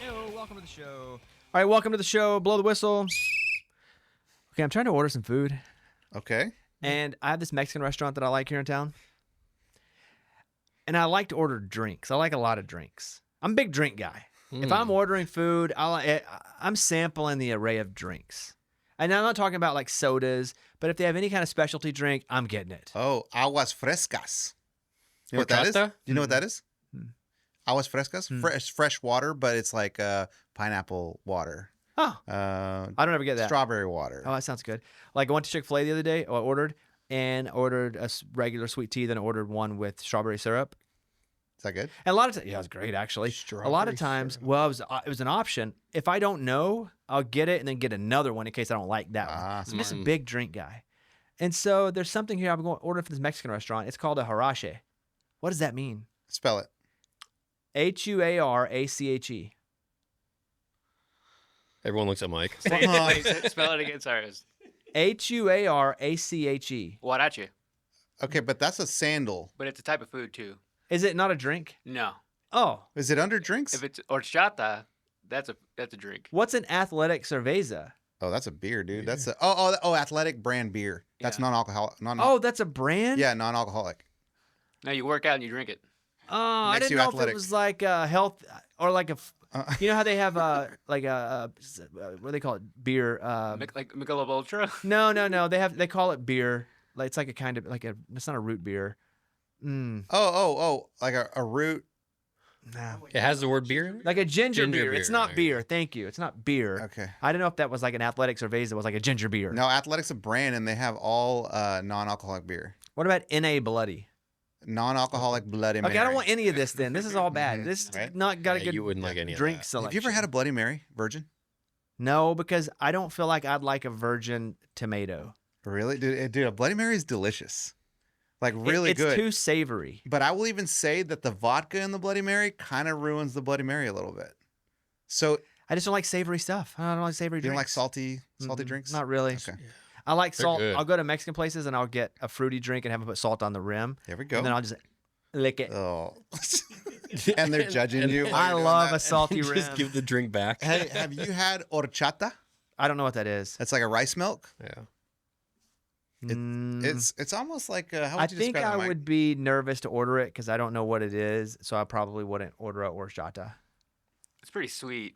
Hello, welcome to the show. All right, welcome to the show. Blow the whistle. Okay, I'm trying to order some food. Okay. And I have this Mexican restaurant that I like here in town. And I like to order drinks. I like a lot of drinks. I'm a big drink guy. If I'm ordering food, I'm sampling the array of drinks. And I'm not talking about like sodas, but if they have any kind of specialty drink, I'm getting it. Oh, aguas frescas. You know what that is? Do you know what that is? Aguas frescas? Fresh water, but it's like pineapple water. Oh, I don't ever get that. Strawberry water. Oh, that sounds good. Like I went to Chick-fil-A the other day. I ordered a regular sweet tea, then I ordered one with strawberry syrup. Is that good? And a lot of times, yeah, it was great actually. A lot of times, well, it was an option. If I don't know, I'll get it and then get another one in case I don't like that one. So I'm just a big drink guy. And so there's something here I'm going to order from this Mexican restaurant. It's called a huarache. What does that mean? Spell it. Huarache. Everyone looks at Mike. Spell it again. Sorry. Huarache. Huarache. Okay, but that's a sandal. But it's a type of food too. Is it not a drink? No. Oh. Is it under drinks? If it's horchata, that's a drink. What's an athletic cerveza? Oh, that's a beer, dude. That's athletic brand beer. That's non-alcoholic. Oh, that's a brand? Yeah, non-alcoholic. No, you work out and you drink it. Oh, I didn't know if it was like a health or like a. You know how they have like a what do they call it? Beer. Like Michelob Ultra. No. They call it beer. Like it's like a kind of it's not a root beer. Like a root. No. It has the word beer in it? Like a ginger beer. beer. It's not beer. Thank you. It's not beer. Okay. I don't know if that was like an athletic cerveza. It was like a ginger beer. No, Athletic's a brand, and they have all non-alcoholic beer. What about NA Bloody? Non-alcoholic Bloody Mary. Okay, I don't want any of this then. This is all bad. This Right? not got a Yeah, good you wouldn't like any of drink that. selection. Have you ever had a Bloody Mary, virgin? No, because I don't feel like I'd like a virgin tomato. Really? Dude, a Bloody Mary is delicious. Like, really it's good. It's too savory. But I will even say that the vodka in the Bloody Mary kind of ruins the Bloody Mary a little bit. So I just don't like savory stuff. I don't like savory you drinks. don't like salty drinks? Not really. Okay. I like salt. good. I'll go to Mexican places and I'll get a fruity drink and have them put salt on the rim. There we go. And then I'll just lick it. Oh. And they're judging you. while I you're doing love that. a salty rim. Just give the drink back. Hey, have you had horchata? I don't know what that is. That's like a rice milk. Yeah. It's almost like how would I you think describe I it, Mike? would be nervous to order it because I don't know what it is. So I probably wouldn't order a horchata. It's pretty sweet.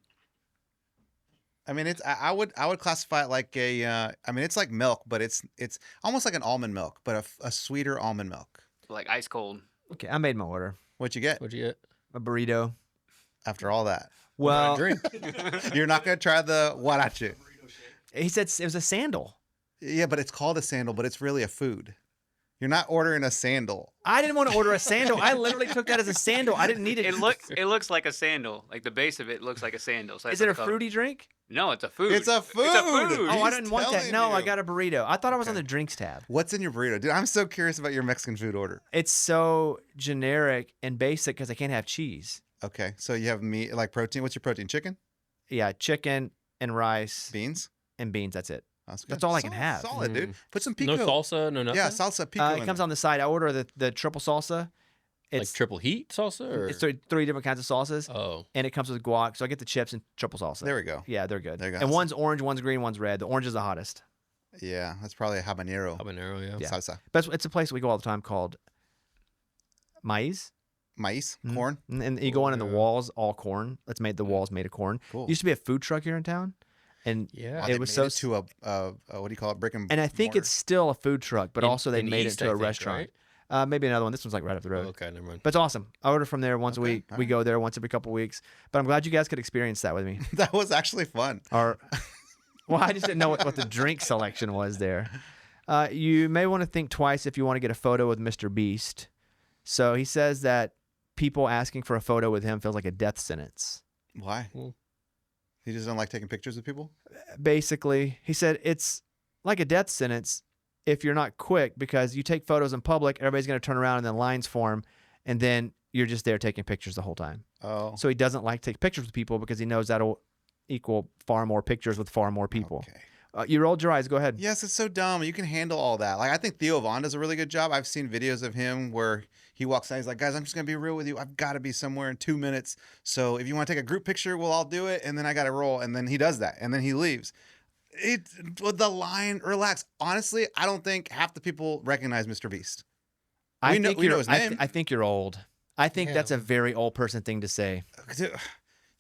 I mean, I would classify it like a. I mean, it's like milk, but it's almost like an almond milk, but a sweeter almond milk. Like ice cold. Okay, I made my order. What'd you get What'd you get? A burrito. after all that? Well, Drink. You're not gonna try the huarache. he said it was a sandal. Yeah, but it's called a sandal, but it's really a food. You're not ordering a sandal. I didn't want to order a sandal. I literally took that as a sandal. I didn't need it. It looks like a sandal. Like the base of it looks like a sandal. So Is that's it a what they call fruity drink? No, it's a food. It's a food. It's a food. Oh, I He's didn't want that. telling No, I you. got a burrito. I thought I was on the drinks tab. What's in your burrito? Dude, I'm so curious about your Mexican food order. It's so generic and basic because I can't have cheese. Okay, so you have meat, like protein. What's your protein? Chicken? Yeah, chicken and rice Beans? and beans. That's it. That's, That's all I can Solid- have. Solid, dude. Put some pico. No salsa, no nothing. Yeah, salsa pico. It comes on the side. I order the triple salsa. Like It's triple heat salsa, or it's three different kinds of sauces, oh, and it comes with guac. So I get the chips and triple salsa. There we go. Yeah, they're good. There you go. And one's orange, one's green, one's red. The orange is the hottest. Yeah, that's probably a habanero habanero. Yeah. Yeah. salsa. But it's a place we go all the time called Maiz. Maize, Mhm. corn. And you go in and the yeah. walls all corn. That's made the walls made of corn. Cool. Used to be a food truck here in town, and Yeah. Wow, it they was made so it to a what do you call it? Brick and and I think mortar. it's still a food truck, but also they in made East, it to I a think, restaurant. Maybe another one. This one's like right up the Oh, road. okay, never mind. But it's awesome. I order from there once a Okay, week. all We right. go there once every couple of weeks. But I'm glad you guys could experience that with me. That was actually fun. Or, well, I just didn't know what the drink selection was there. You may want to think twice if you want to get a photo with Mr. Beast. So he says that people asking for a photo with him feels like a death sentence. Why? Well- He just don't like taking pictures of people. Basically, he said it's like a death sentence if you're not quick, because you take photos in public, everybody's going to turn around and then lines form, and then you're just there taking pictures the whole time. Oh, So he doesn't like to take pictures with people because he knows that'll equal far more pictures with far more people. Okay. You rolled your eyes. Go ahead. Yes, it's so dumb. You can handle all that. Like I think Theo Von does a really good job. I've seen videos of him where he walks out. He's like, guys, I'm just gonna be real with you. I've got to be somewhere in 2 minutes. So if you want to take a group picture, we'll all do it. And then I got to roll. And then he does that. And then he leaves. The line, relax. Honestly, I don't think half the people recognize Mr. Beast. We know his name. I think you're old. I think that's a very old person thing to say.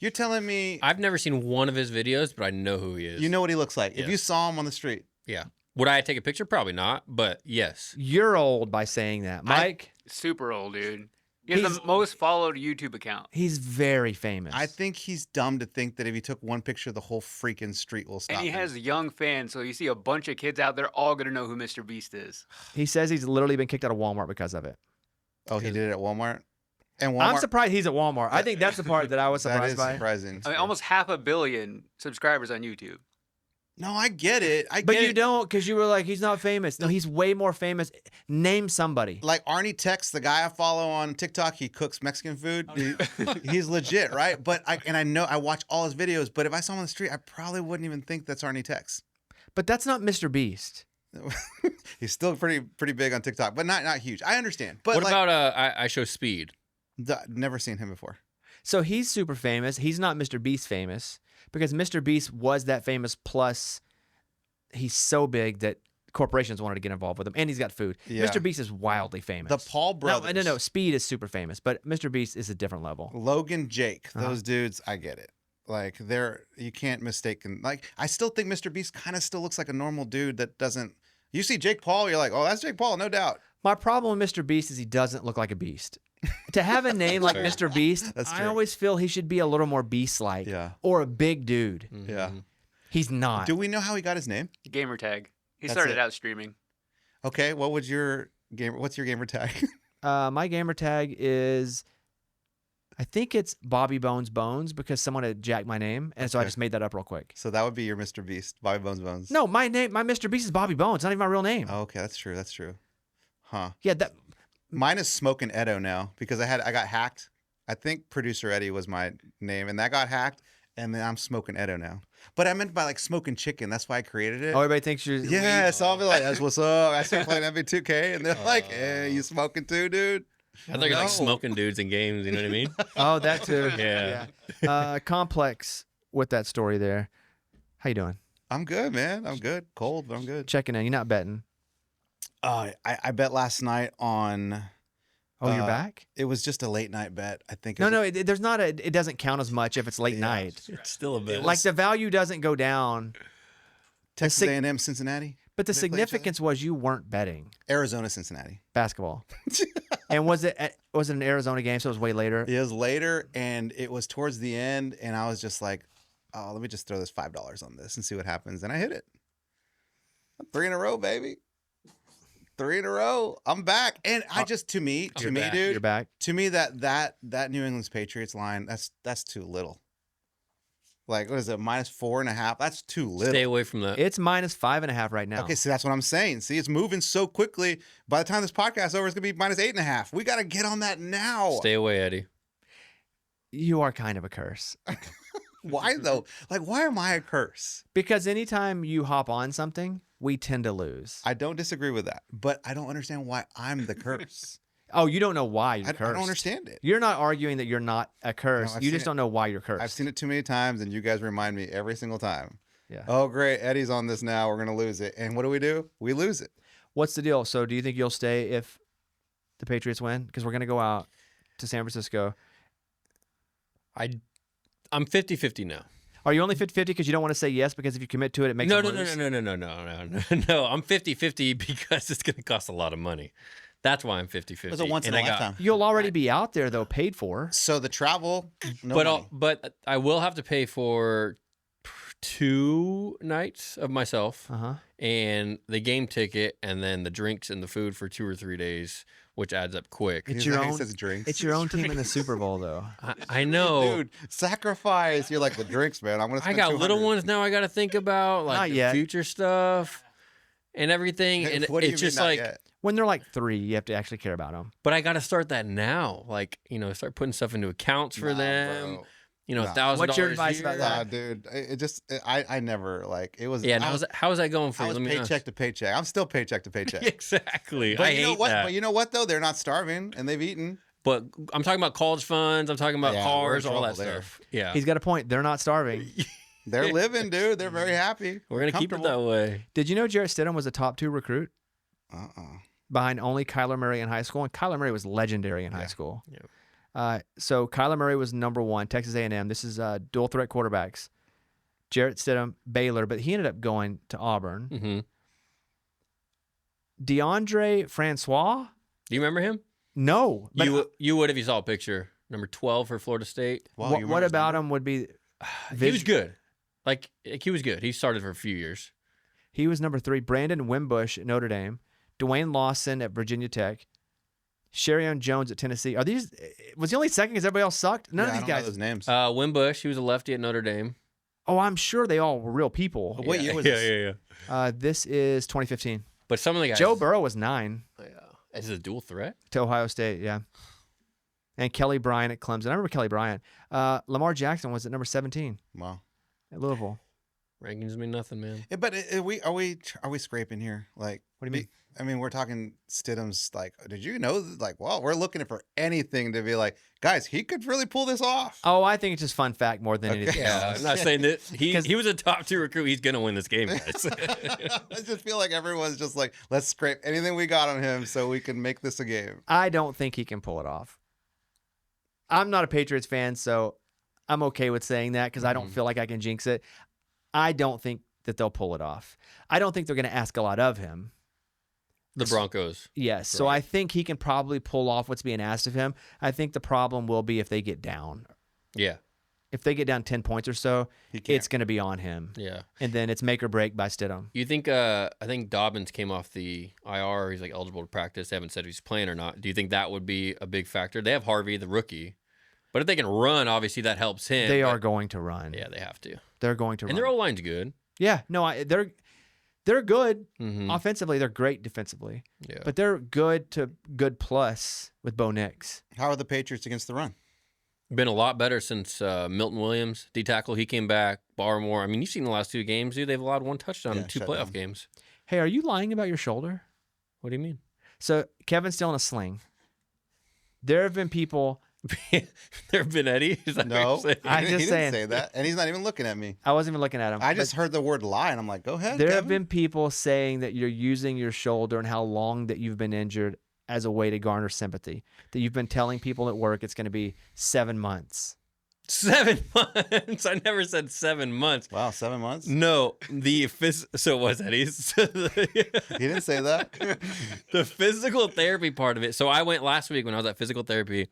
You're telling me I've never seen one of his videos, but I know who he is. you know what he looks like. Yes. If you saw him on the street. Yeah. Would I take a picture? Probably not, but yes. You're old by saying that, Mike. Super old, dude. He has the most followed YouTube account. He's very famous. I think he's dumb to think that if he took one picture, the whole freaking street will stop. And he has young fans, so you see a bunch of kids out there all going to know who Mr. Beast is. He says he's literally been kicked out of Walmart because of it. Oh, he did it at Walmart? And Walmart, I'm surprised he's at Walmart. I think that's the part that I was that surprised is by. surprising. I mean, almost 500 million subscribers on YouTube. No, I get it. But you don't, because you were like, he's not famous. No, he's way more famous. Name somebody. Like Arnie Tex, the guy I follow on TikTok, he cooks Mexican food. He's legit, right? But I know I watch all his videos. But if I saw him on the street, I probably wouldn't even think that's Arnie Tex. But that's not Mr. Beast. He's still pretty big on TikTok, but not huge. I understand. But What about I Show Speed? Never seen him before. So he's super famous. He's not Mr. Beast famous because Mr. Beast was that famous. Plus, he's so big that corporations wanted to get involved with him, and he's got food. Yeah. Mr. Beast is wildly famous. The Paul brothers. No. Speed is super famous, but Mr. Beast is a different level. Logan, Jake, those dudes, I get it. Like you can't mistake them. Like I still think Mr. Beast kind of still looks like a normal dude that doesn't. You see Jake Paul, you're like, oh, that's Jake Paul, no doubt. My problem with Mr. Beast is he doesn't look like a beast. To have a name like Mr. Beast, That's I true. always feel he should be a little more beast-like. Yeah. Or a big dude. Yeah. He's not. Do we know how he got his name? Gamer tag. He That's started it. out streaming. Okay, what's your gamer tag? My gamer tag is, I think it's Bobby Bones because someone had jacked my name, and so I Okay. just made that up real quick. So that would be your Mr. Beast, Bobby Bones. No, my Mr. Beast is Bobby Bones. It's not even my real name. Oh, okay, that's true. Huh. Yeah, that. Mine is Smoking Edo now because I got hacked. I think Producer Eddie was my name, and that got hacked, and then I'm Smoking Edo now. But I meant by like smoking chicken. That's why I created it. Oh, everybody thinks you're. Yeah, so I'll be like, that's what's up. I started playing NBA2K, and they're like, hey, you smoking too, dude? I think like No. smoking dudes in games. You know what I mean? Oh, that too. Yeah. Complex with that story there. How you doing? I'm good, man. I'm good. Cold, but I'm good. Checking in. You're not betting. I bet last night on. Oh, you're back? It was just a late night bet. I think. No. There's not a. It doesn't count as much if it's late Yeah. night. It's still a bit. Like the value doesn't go down. Texas sig- A&M, Cincinnati, But the Did they play each other? significance was you weren't betting Arizona, Cincinnati. basketball. And was it an Arizona game? So it was way later. It was later, and it was towards the end, and I was just like, "Oh, let me just throw this $5 on this and see what happens." And I hit it. 3 in a row, baby. 3 in a row. I'm back, and I just to me, back. dude, You're back. to me that New England's Patriots line that's too little. Like what is it, -4.5? That's too little. Stay away from that. It's -5.5 right now. Okay, so that's what I'm saying. See, it's moving so quickly. By the time this podcast is over, it's gonna be -8.5. We got to get on that now. Stay away, Eddie. You are kind of a curse. Why though? Like, why am I a curse? Because anytime you hop on something, we tend to lose. I don't disagree with that, but I don't understand why I'm the curse. Oh, you don't know why you're I cursed. don't understand it. You're not arguing that you're not a curse. No, I've You seen just it. don't know why you're cursed. I've seen it too many times, and you guys remind me every single time. Yeah. Oh, great. Eddie's on this now. We're going to lose it. And what do? We lose it. What's the deal? So do you think you'll stay if the Patriots win? Because we're going to go out to San Francisco. I'm 50-50 now. Are you only 50-50 because you don't want to say yes? Because if you commit to it, it makes No. them lose? No. I'm 50-50 because it's going to cost a lot of money. That's why I'm 50-50. It was a once in a lifetime. You'll already be out there, though, paid for. So the travel, no money. But I will have to pay for 2 nights of myself Uh-huh. and the game ticket and then the drinks and the food for 2 or 3 days, which adds up quick. It's He's your like, own- He says drinks. It's your own team in the Super Bowl, though. I know. Dude, sacrifice. You're like the drinks, man. I'm going to I spend got 200. little ones now I got to think about, like Not the yet. future stuff and everything. And What do you it's mean just not like, yet? When they're like 3, you have to actually care about them. but I got to start that now. Like, start putting stuff into accounts for Nah, them. bro. You know, Nah. $1,000. What's your advice about that? Dude, I never like it was. Yeah, and how's that going for I you? was Let me paycheck to paycheck. I'm still paycheck to paycheck. Exactly. But I you know hate what? that. But you know what though? They're not starving and they've eaten. But I'm talking about college funds. I'm talking about Yeah, we're in cars, all that trouble there. stuff. Yeah. He's got a point. They're not starving. They're living, dude. They're very happy. We're going to keep it Comfortable. that way. Did you know Jarrett Stidham was a top 2 recruit Uh-uh. behind only Kyler Murray in high school? And Kyler Murray was legendary in high school. So Kyler Murray was number 1, Texas A&M. This is dual threat quarterbacks. Jarrett Stidham, Baylor, but he ended up going to Auburn. Mm-hmm. DeAndre Francois? Do you remember him? No. But You would if you saw a picture. Number 12 for Florida State. Wow, you what remember about his him would be... He was good. Like he was good. He started for a few years. He was number 3. Brandon Wimbush at Notre Dame. Dwayne Lawson at Virginia Tech. Sherrion Jones at Tennessee. Was he only second because everybody else sucked? None of these I don't know guys. those names. Wimbush, he was a lefty at Notre Dame. Oh, I'm sure they all were real people. What year was this? Yeah. This is 2015. But some of the guys. Joe Burrow was 9 Is it a dual threat? to Ohio State, yeah. And Kelly Bryant at Clemson. I remember Kelly Bryant. Lamar Jackson was at number 17 Wow. at Louisville. Rankings mean nothing, man. Yeah, but are we scraping here? Like, What do you mean? I mean, we're talking Stidham's. Like, did you know? Like, well, we're looking for anything to be like, guys, he could really pull this off. Oh, I think it's just fun fact more than anything Yeah, else. I'm not saying that he was a top 2 recruit. He's gonna win this game, guys. I just feel like everyone's just like, let's scrape anything we got on him so we can make this a game. I don't think he can pull it off. I'm not a Patriots fan, so I'm okay with saying that because I don't feel like I can jinx it. I don't think that they'll pull it off. I don't think they're going to ask a lot of him. The Broncos. Yes, so Right. I think he can probably pull off what's being asked of him. I think the problem will be if they get down. Yeah. If they get down 10 points or so, He can't. it's going to be on him. Yeah. And then it's make or break by Stidham. You think? I think Dobbins came off the IR. He's like eligible to practice. They haven't said if he's playing or not. Do you think that would be a big factor? They have Harvey, the rookie, but if they can run, obviously that helps him. They but- are going to run. Yeah, they have to. They're going to And run. their O-line's good. Yeah, no, they're good. Mm-hmm. Offensively, they're great defensively. Yeah. But they're good to good plus with Bo Nix. How are the Patriots against the run? Been a lot better since Milton Williams, D tackle. He came back. Barmore. I mean, you've seen the last 2 games, dude. They've allowed 1 touchdown in 2 shut playoff down. games. Hey, are you lying about your shoulder? What do you mean? So Kevin's still in a sling. There have been people. There have been Eddie. Is that what No, you're saying? I'm he just didn't saying. say that, and he's not even looking at me. I wasn't even looking at him. I but just heard the word lie, and I'm like, go ahead. there have Kevin. been people saying that you're using your shoulder and how long that you've been injured as a way to garner sympathy. That you've been telling people at work it's going to be 7 months. 7 months. I never said 7 months. Wow, 7 months. No, so it was Eddie's. He didn't say that. The physical therapy part of it. So I went last week when I was at physical therapy,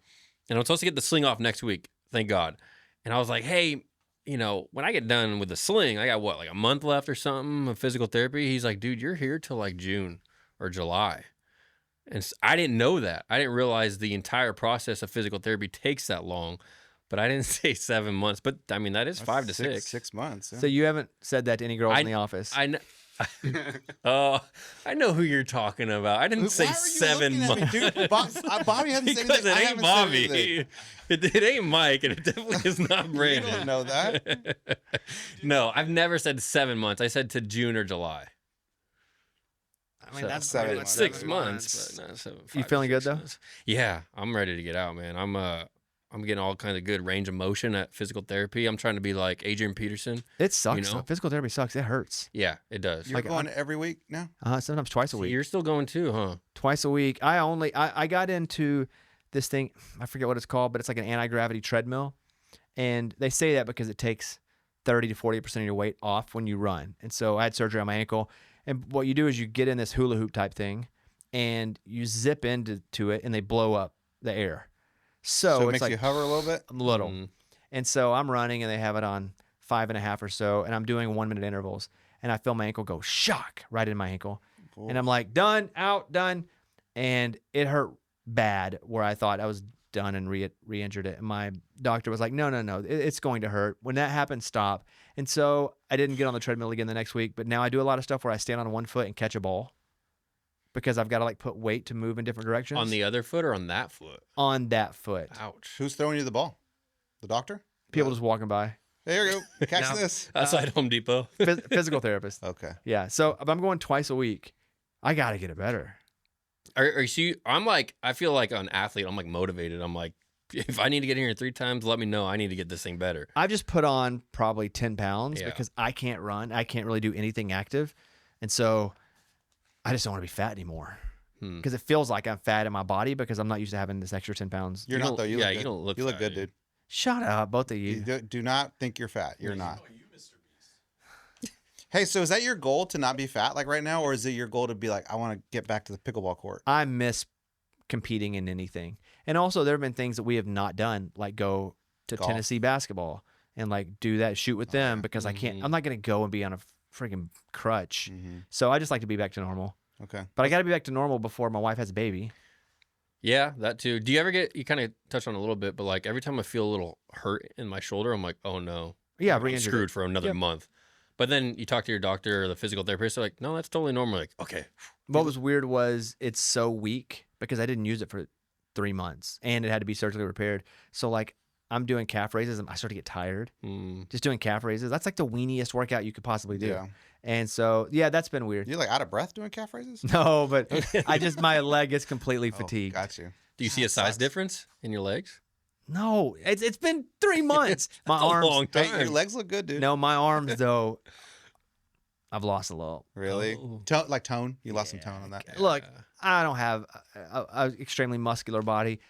and I'm supposed to get the sling off next week. Thank God. And I was like, hey, when I get done with the sling, I got what, like a month left or something of physical therapy. He's like, dude, you're here till like June or July. And I didn't know that. I didn't realize the entire process of physical therapy takes that long. But I didn't say 7 months. But I mean, that is 5 to 6. 6 months. Yeah. So you haven't said that to any girls in the office. I know. Oh, I know who you're talking about. I didn't say Why are you 7 looking at me, months. dude? Bobby hasn't said Because anything. I it ain't haven't said anything. Bobby. It ain't Mike, and it definitely is not You Brandon. don't know that. No, I've never said 7 months. I said to June or July. I mean, So, that's 7 pretty months. much 6 months, but not 7. You 5 feeling or good, 6 though? months. Yeah, I'm ready to get out, man. I'm getting all kinds of good range of motion at physical therapy. I'm trying to be like Adrian Peterson. It sucks. You know? Though. Physical therapy sucks. It hurts. Yeah, it does. You're Like, going every week now? Sometimes twice a week. You're still going too, huh? Twice a week. I got into this thing. I forget what it's called, but it's like an anti-gravity treadmill. And they say that because it takes 30 to 40% of your weight off when you run. And so I had surgery on my ankle. And what you do is you get in this hula hoop type thing and you zip into it and they blow up the air. So it it's makes like you hover a little bit? a little. Mhm. And so I'm running and they have it on 5.5 or so. And I'm doing 1 minute intervals. And I feel my ankle go shock right in my ankle. And I'm like, done, out, done. And it hurt bad where I thought I was done and re-injured it. And my doctor was like, no, it's going to hurt. When that happens, stop. And so I didn't get on the treadmill again the next week. But now I do a lot of stuff where I stand on one foot and catch a ball because I've got to like put weight to move in different directions. On the other foot or on that foot? On that foot. Ouch. Who's throwing you the ball? The doctor? People just walking by. There you go. Catch No. this. Outside Home Depot. Physical therapist. Okay. Yeah. So if I'm going twice a week, I got to get it better. Are you? I'm like, I feel like an athlete. I'm like motivated. I'm like, if I need to get in here 3 times, let me know. I need to get this thing better. I've just put on probably 10 pounds Yeah. because I can't run. I can't really do anything active. And so I just don't want to be fat anymore because it feels like I'm fat in my body because I'm not used to having this extra 10 pounds. You're not though. You look good. you don't look. You look fat, good, dude. Shut up, both of you. Do not think you're fat. You're not. Hey, so is that your goal to not be fat like right now, or is it your goal to be like, I want to get back to the pickleball court? I miss competing in anything. And also there have been things that we have not done, like go to Golf. Tennessee basketball and like do that, shoot with them because I can't, I'm not going to go and be on a freaking crutch. So I just like to be back to normal. Okay. But I got to be back to normal before my wife has a baby. Yeah, that too. Do you ever get? You kind of touched on it a little bit, but like every time I feel a little hurt in my shoulder, I'm like, oh no, Yeah, I'm screwed for another month. But then you talk to your doctor or the physical therapist, they're like, no, that's totally normal. Like, okay. What was weird was it's so weak because I didn't use it for 3 months and it had to be surgically repaired. So like I'm doing calf raises and I start to get tired. Just doing calf raises. That's like the weeniest workout you could possibly do. Yeah. And so, yeah, that's been weird. You're like out of breath doing calf raises? No, but my leg is completely fatigued. Got you. Do you see a size difference in your legs? No, it's been 3 months. My That's a arms. long time. Hey, your legs look good, dude. No, my arms though. I've lost a little. Really? Oh. Like tone? You lost some tone on that. Okay. Look, I don't have a extremely muscular body,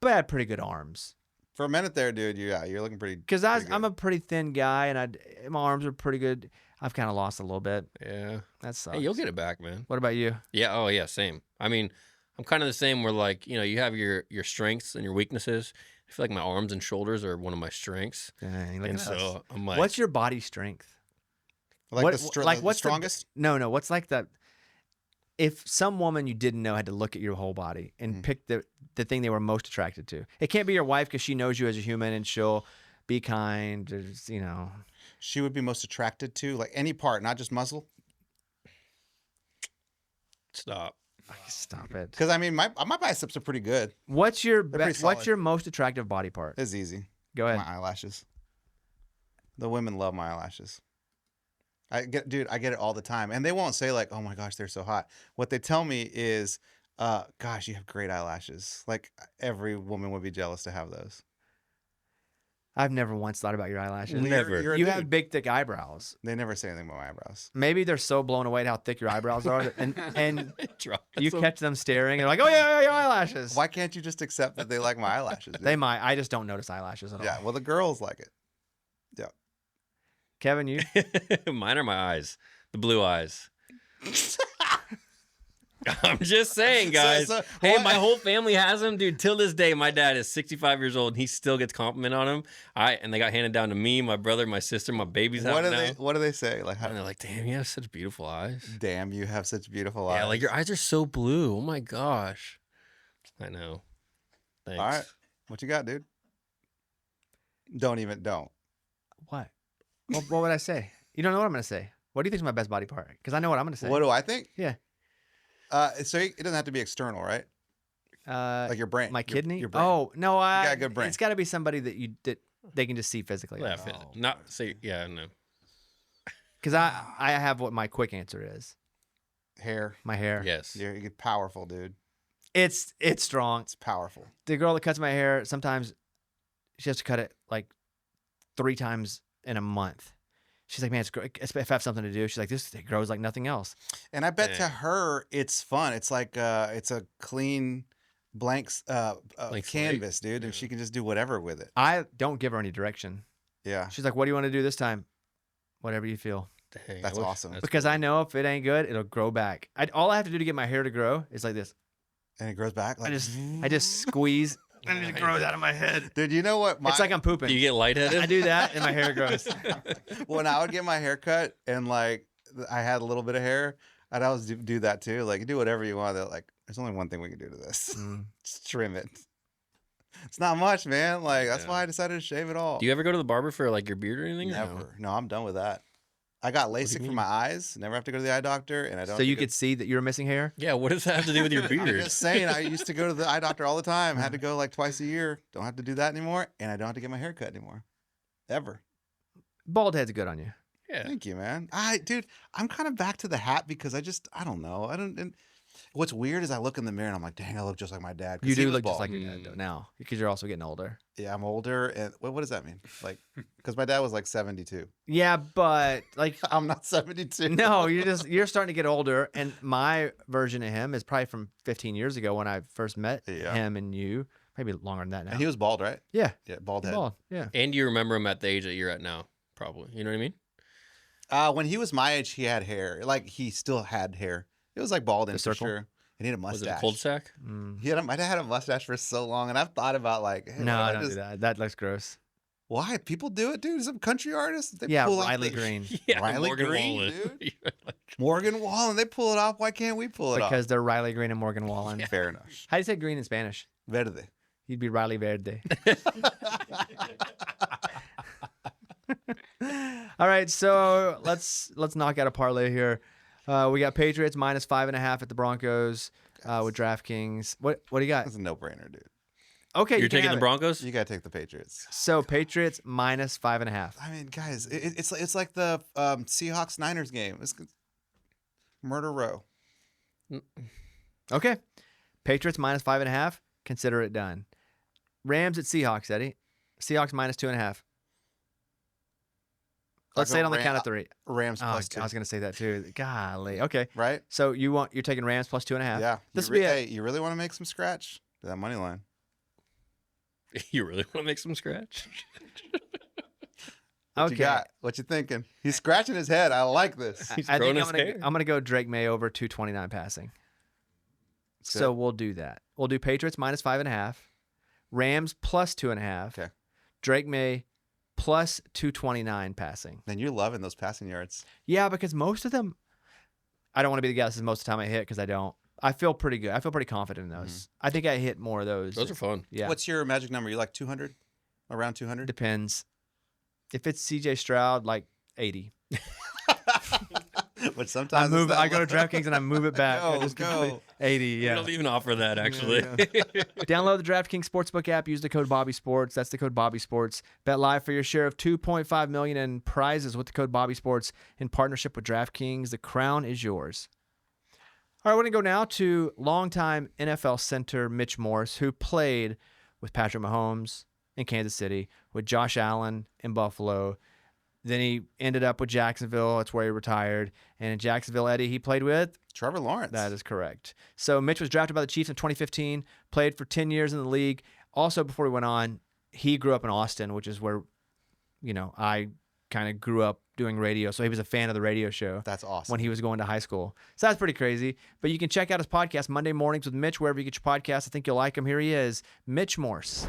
but I had pretty good arms. For a minute there, dude, you're looking pretty. Because pretty good. I'm a pretty thin guy, and my arms are pretty good. I've kind of lost a little bit. Yeah. That sucks. Hey, you'll get it back, man. What about you? Yeah. Oh, yeah. Same. I mean, I'm kind of the same where like, you know, you have your strengths and your weaknesses. I feel like my arms and shoulders are one of my strengths. Dang, look And at us. so I'm like, What's your body strength? Like what- the like, the what's the- strongest? No. What's like that? If some woman you didn't know had to look at your whole body and pick the thing they were most attracted to, it can't be your wife because she knows you as a human and she'll be kind. Or, you know, She would be most attracted to like any part, not just muscle. stop. stop it. Because I mean, my biceps are pretty good. What's your pretty what's solid. your most attractive body part? It's easy. Go ahead. My eyelashes. The women love my eyelashes. I get it all the time, and they won't say like, "Oh my gosh, they're so hot." What they tell me is, "Gosh, you have great eyelashes." Like every woman would be jealous to have those. I've never once thought about your eyelashes. Never. You're a You dude. have big, thick eyebrows. They never say anything about my eyebrows. Maybe they're so blown away at how thick your eyebrows are, and Drop you some- catch them staring and they're like, "Oh yeah, your eyelashes." Why can't you just accept that they like my eyelashes? dude? They might. I just don't notice eyelashes at all. Yeah. Well, the girls like it. Kevin, you? Mine are my eyes, the blue eyes. I'm just saying, guys. So, hey, what- my whole family has them, dude. Till this day, my dad is 65 years old, and he still gets compliment on them. And they got handed down to me, my brother, my sister, my babies have What do now. they? What do they say? Like, And they're like, "Damn, you have such beautiful eyes." damn, you have such beautiful eyes. Yeah, like your eyes are so blue. Oh my gosh. I know. Thanks. All right, what you got, dude? Don't. What? What would I say? You don't know what I'm going to say. What do you think is my best body part? Because I know what I'm going to say. What do I think? Yeah. So it doesn't have to be external, right? Like your brain. My your- kidney? Your brain. Oh, no. got a good brain. It's got to be somebody that they can just see physically. Yeah, Oh. not say yeah, no. Because I have what my quick answer is. Hair. My hair. Yes. You're powerful, dude. It's strong. It's powerful. The girl that cuts my hair, sometimes she has to cut it like 3 times in a month. She's like, man, if I have something to do, she's like, this it grows like nothing else. And I bet to Dang. her it's fun. It's like it's a clean blank Blank slate. canvas, dude, and she can just do whatever with it. I don't give her any direction. Yeah. She's like, what do you want to do this time? Whatever you feel. Dang, I That's wish- awesome. Because I know if it ain't good, it'll grow back. All I have to do to get my hair to grow is like this. And it grows back. Like, I just squeeze and it grows out of my head. dude, you know what? It's like I'm pooping. Do you get lightheaded? I do that and my hair grows. When I would get my hair cut and like I had a little bit of hair, I'd always do that too. Like do whatever you want. Like there's only one thing we can do to this. Just trim it. It's not much, man. Like that's Yeah. why I decided to shave it all. Do you ever go to the barber for like your beard or anything? or no? Never. No, I'm done with that. I got do you LASIK for mean? my eyes. Never have to go to the eye doctor, and I don't. So you have to could see that you're missing hair? Yeah, what does that have to do with your I'm beard? just saying. I used to go to the eye doctor all the time. Had to go like twice a year. Don't have to do that anymore, and I don't have to get my hair cut anymore. ever. Bald head's good on you. Yeah. Thank you, man. Dude, I'm kind of back to the hat because I don't know. And what's weird is I look in the mirror and I'm like, dang, I look just like my dad. 'Cause You he do was look just bald. like your dad though, now because you're also getting older. Yeah, I'm older. And what does that mean? Like, because my dad was like 72. Yeah, but like I'm not 72. no, you're starting to get older. And my version of him is probably from 15 years ago when I first met him and you. Maybe longer than that now. And he was bald, right? Yeah. Yeah, bald head. Bald. Yeah. And you remember him at the age that you're at now, probably. You know what I mean? When he was my age, he had hair. Like, he still had hair. It was like bald in for circle? sure. And he had a mustache. Was it a cold sack? My dad had a mustache for so long, and I've thought about like, hey, No, why don't do that. That looks gross. Why people do it, dude? Some country artists, they Yeah, pull off Riley the- Green. Yeah, Riley Morgan Green, Wallen. dude. Morgan Wallen, they pull it off. Why can't we pull it Because they're Riley Green and Morgan Wallen. off? Fair enough. How do you say green in Spanish? Verde. You'd be Riley Verde. All right, so let's knock out a parlay here. We got Patriots minus 5.5 at the Broncos with DraftKings. What do you got? That's a no-brainer, dude. Okay, You're you can taking have the it. Broncos? You gotta take the Patriots. So Patriots minus 5.5. I mean, guys, it's like the Seahawks Niners game. It's murder row. Okay, Patriots minus 5.5. Consider it done. Rams at Seahawks, Eddie. Seahawks minus 2.5. Let's say it on the count of three. Rams Oh, plus 2. I was gonna say that too. Golly. Okay. Right? So you're taking Rams plus 2.5. Yeah. This You will be hey, you really want to make some scratch? That money line. You really want to make some scratch? What Okay. you got? What you thinking? He's scratching his head. I like this. He's I growing think his hair. I'm gonna go Drake May over 229 passing. Good. So we'll do that. We'll do Patriots minus 5.5, Rams plus 2.5, Okay. Drake May plus 229 passing. Then you're loving those passing yards. Yeah, because most of them, I don't want to be the guy that says most of the time I hit because I don't. I feel pretty good. I feel pretty confident in those. I think I hit more of those. Those are fun. Yeah. What's your magic number? You like 200? Around 200? Depends. If it's CJ Stroud, like 80. But sometimes I go to DraftKings and I move it back. I Go, just go. 80, We yeah. don't even offer that, actually. Download the DraftKings Sportsbook app. Use the code Bobby Sports. That's the code Bobby Sports. Bet live for your share of $2.5 million in prizes with the code Bobby Sports in partnership with DraftKings. The crown is yours. All right, we're going to go now to longtime NFL center Mitch Morse, who played with Patrick Mahomes in Kansas City, with Josh Allen in Buffalo. Then he ended up with Jacksonville. That's where he retired. And in Jacksonville, Eddie, he played with? Trevor Lawrence. That is correct. So Mitch was drafted by the Chiefs in 2015, played for 10 years in the league. Also, before he went on, he grew up in Austin, which is where, I kind of grew up doing radio. So he was a fan of the radio show. That's awesome. When he was going to high school. So that's pretty crazy. But you can check out his podcast, Monday Mornings with Mitch, wherever you get your podcast. I think you'll like him. Here he is, Mitch Morse.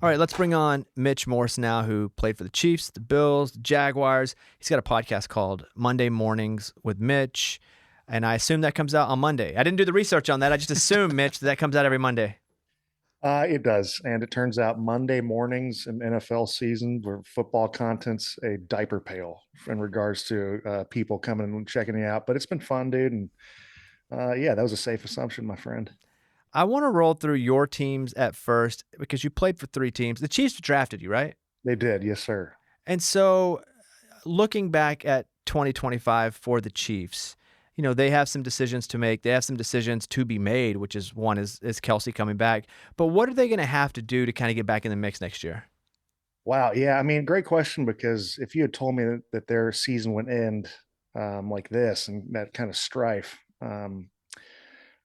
All right, let's bring on Mitch Morse now, who played for the Chiefs, the Bills, the Jaguars. He's got a podcast called Monday Mornings with Mitch, and I assume that comes out on Monday. I didn't do the research on that. I just assume, Mitch, that comes out every Monday. It does, and it turns out Monday mornings in NFL season, where football content's a diaper pail in regards to people coming and checking you out. But it's been fun, dude, and that was a safe assumption, my friend. I want to roll through your teams at first because you played for 3 teams. The Chiefs drafted you, right? They did, yes, sir. And so looking back at 2025 for the Chiefs, they have some decisions to make. They have some decisions to be made, which is one is Kelsey coming back. But what are they going to have to do to kind of get back in the mix next year? Wow, yeah, I mean, great question, because if you had told me that their season would end like this and that kind of strife,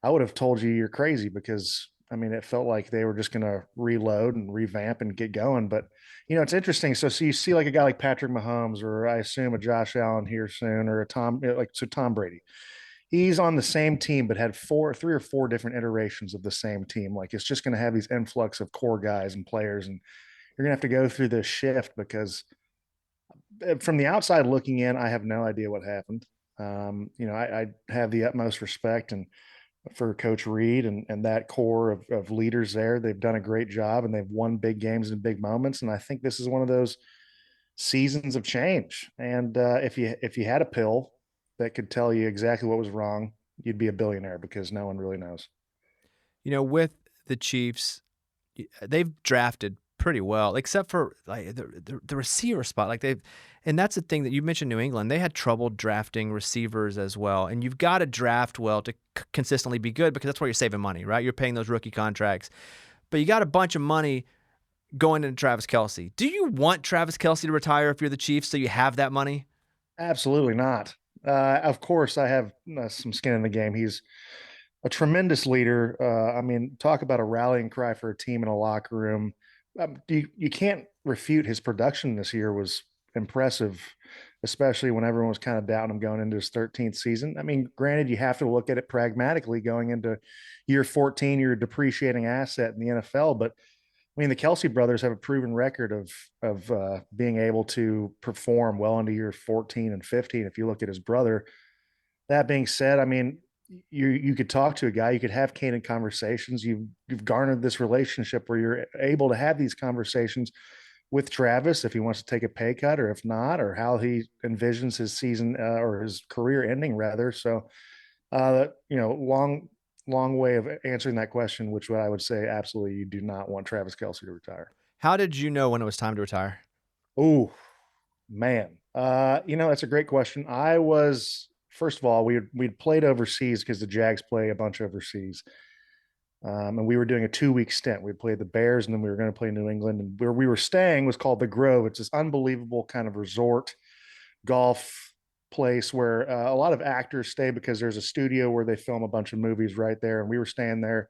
I would have told you you're crazy, because I mean, it felt like they were just going to reload and revamp and get going. But, it's interesting. So you see like a guy like Patrick Mahomes, or I assume a Josh Allen here soon, or Tom Brady. He's on the same team, but had 3 or 4 different iterations of the same team. Like, it's just going to have these influx of core guys and players, and you're going to have to go through this shift, because from the outside looking in, I have no idea what happened. I have the utmost respect for Coach Reed and that core of leaders there. They've done a great job, and they've won big games and big moments. And I think this is one of those seasons of change. And if you had a pill that could tell you exactly what was wrong, you'd be a billionaire, because no one really knows. With the Chiefs, they've drafted pretty well, except for like the receiver spot. Like and that's the thing that you mentioned. New England, they had trouble drafting receivers as well, and you've got to draft well to consistently be good because that's where you're saving money, right? You're paying those rookie contracts, but you got a bunch of money going into Travis Kelce. Do you want Travis Kelce to retire if you're the Chiefs so you have that money? Absolutely not. Of course, I have some skin in the game. He's a tremendous leader. I mean, talk about a rallying cry for a team in a locker room. You can't refute his production this year was impressive, especially when everyone was kind of doubting him going into his 13th season. I mean, granted, you have to look at it pragmatically going into year 14, you're a depreciating asset in the NFL, but I mean, the Kelsey brothers have a proven record of being able to perform well into year 14 and 15. If you look at his brother, that being said, I mean, you could talk to a guy, you could have candid conversations. You've garnered this relationship where you're able to have these conversations with Travis if he wants to take a pay cut or if not, or how he envisions his season or his career ending rather. So, long way of answering that question, which I would say absolutely you do not want Travis Kelce to retire. How did you know when it was time to retire? Oh man, that's a great question. I was first of all we'd played overseas because the Jags play a bunch overseas, and we were doing a 2-week stint. We played the Bears, and then we were going to play New England. And where we were staying was called the Grove. It's this unbelievable kind of resort golf place where a lot of actors stay because there's a studio where they film a bunch of movies right there. And we were staying there,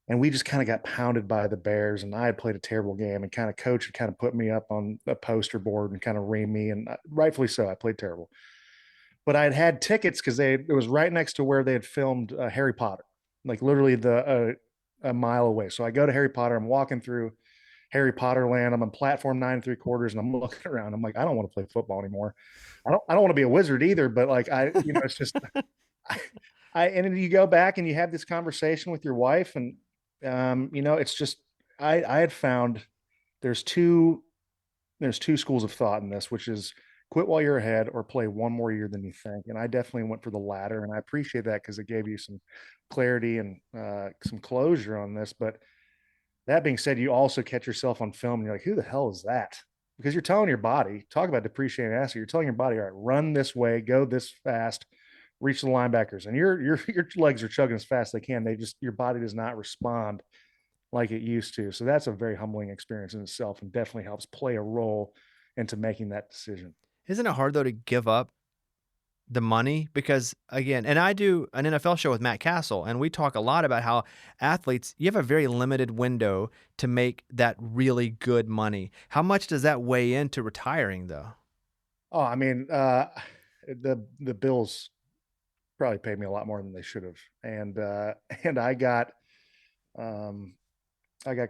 and we just kind of got pounded by the Bears. And I had played a terrible game, and kind of coach had kind of put me up on a poster board and kind of reamed me, and rightfully so. I played terrible, but I had tickets because it was right next to where they had filmed Harry Potter, like literally a mile away. So I go to Harry Potter. I'm walking through Harry Potter land. I'm on platform 9 3/4, and I'm looking around. I'm like, I don't want to play football anymore. I don't want to be a wizard either. But like it's just and then you go back and you have this conversation with your wife, and it's just I had found there's two schools of thought in this, which is quit while you're ahead or play one more year than you think. And I definitely went for the latter, and I appreciate that because it gave you some clarity and some closure on this. But that being said, you also catch yourself on film and you're like, who the hell is that? Because you're telling your body, talk about depreciating asset. You're telling your body, all right, run this way, go this fast, reach the linebackers, and your legs are chugging as fast as they can. Your body does not respond like it used to. So that's a very humbling experience in itself, and definitely helps play a role into making that decision. Isn't it hard though to give up the money? Because again, and I do an NFL show with Matt Castle, and we talk a lot about how athletes, you have a very limited window to make that really good money. How much does that weigh into retiring though? Oh, I mean, the Bills probably paid me a lot more than they should have, and I got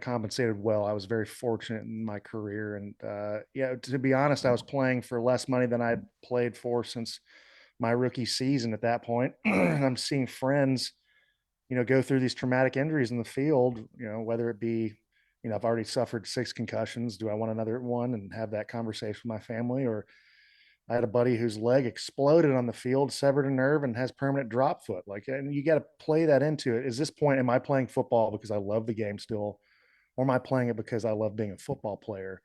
compensated well. I was very fortunate in my career, and to be honest, I was playing for less money than I'd played for since my rookie season. At that point, and I'm seeing friends, go through these traumatic injuries in the field. Whether it be, I've already suffered 6 concussions. Do I want another one and have that conversation with my family? Or I had a buddy whose leg exploded on the field, severed a nerve, and has permanent drop foot. Like, and you got to play that into it. Is this point, am I playing football because I love the game still, or am I playing it because I love being a football player?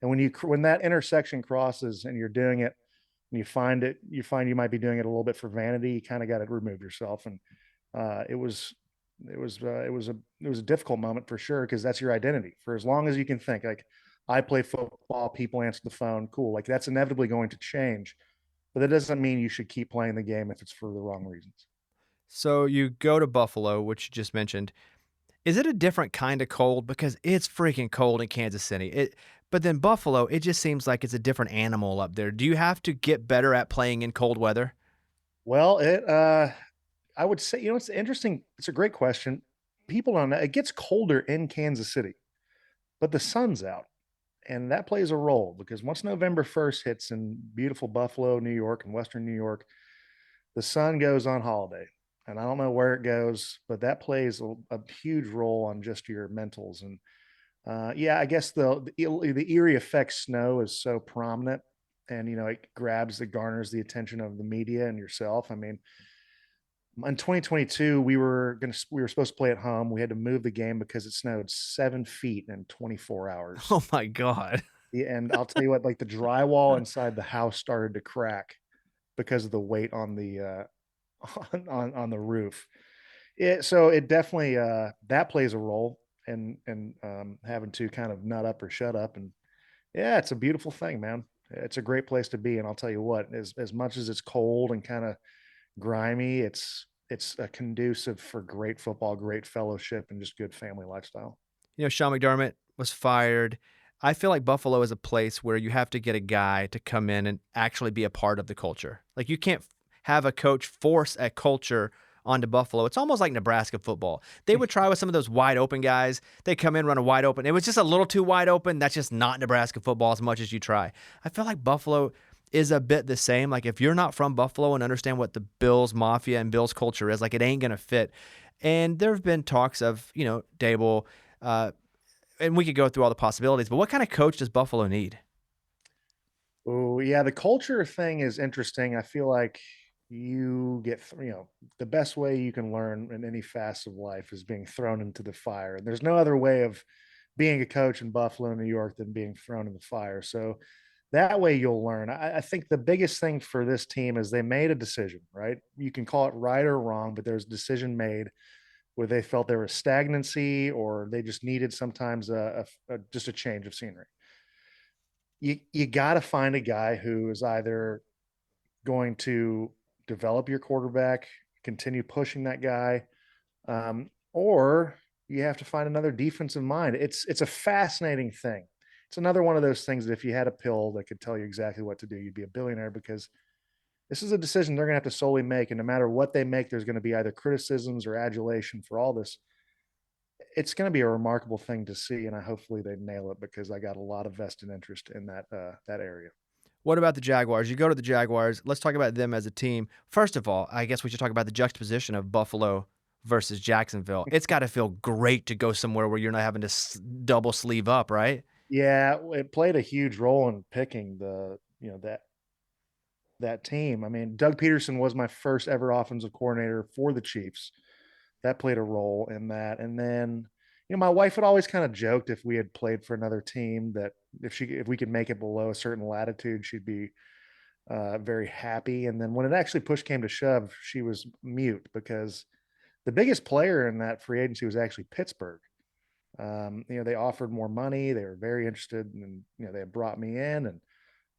And when that intersection crosses and you're doing it, and you find you might be doing it a little bit for vanity, you kind of got to remove yourself. And it was a difficult moment for sure, because that's your identity for as long as you can think. Like, I play football, people answer the phone, cool. Like, that's inevitably going to change, but that doesn't mean you should keep playing the game if it's for the wrong reasons. So you go to Buffalo, which you just mentioned. Is it a different kind of cold? Because it's freaking cold in Kansas City. But then Buffalo, it just seems like it's a different animal up there. Do you have to get better at playing in cold weather? Well, I would say, it's interesting. It's a great question. People don't know. It gets colder in Kansas City, but the sun's out. And that plays a role, because once November 1st hits in beautiful Buffalo, New York, and Western New York, the sun goes on holiday. And I don't know where it goes, but that plays a huge role on just your mentals. And I guess the eerie effect snow is so prominent, and it garners the attention of the media and yourself. I mean, In 2022, we were supposed to play at home. We had to move the game because it snowed 7 feet in 24 hours. Oh my God. And I'll tell you what, like the drywall inside the house started to crack because of the weight on the on the roof. So it definitely that plays a role in having to kind of nut up or shut up. And yeah, it's a beautiful thing, man. It's a great place to be. And I'll tell you what, as much as it's cold and kind of grimy, it's a conducive for great football, great fellowship, and just good family lifestyle. You know, Sean McDermott was fired. I feel like Buffalo is a place where you have to get a guy to come in and actually be a part of the culture. Like you can't have a coach force a culture onto Buffalo. It's almost like Nebraska football. They would try with some of those wide open guys. They come in, run a wide open. It was just a little too wide open. That's just not Nebraska football as much as you try. I feel like Buffalo is a bit the same. Like if you're not from Buffalo and understand what the Bills Mafia and Bills culture is, like it ain't going to fit. And there have been talks of, you know, Dable, and we could go through all the possibilities, but what kind of coach does Buffalo need? Oh, yeah, the culture thing is interesting. I feel like you get, the best way you can learn in any facet of life is being thrown into the fire. And there's no other way of being a coach in Buffalo, New York than being thrown in the fire. So that way you'll learn. I think the biggest thing for this team is they made a decision, right? You can call it right or wrong, but there's a decision made where they felt there was stagnancy or they just needed sometimes just a change of scenery. You got to find a guy who is either going to develop your quarterback, continue pushing that guy, or you have to find another defensive mind. It's a fascinating thing. It's another one of those things that if you had a pill that could tell you exactly what to do, you'd be a billionaire, because this is a decision they're going to have to solely make. And no matter what they make, there's going to be either criticisms or adulation for all this. It's going to be a remarkable thing to see. And hopefully they nail it, because I got a lot of vested interest in that area. What about the Jaguars? You go to the Jaguars. Let's talk about them as a team. First of all, I guess we should talk about the juxtaposition of Buffalo versus Jacksonville. It's got to feel great to go somewhere where you're not having to double sleeve up, right? Yeah, it played a huge role in picking that team. I mean, Doug Peterson was my first ever offensive coordinator for the Chiefs. That played a role in that. And then, my wife had always kind of joked if we had played for another team that if we could make it below a certain latitude, she'd be very happy. And then when it actually push came to shove, she was mute, because the biggest player in that free agency was actually Pittsburgh. They offered more money. They were very interested, and they had brought me in,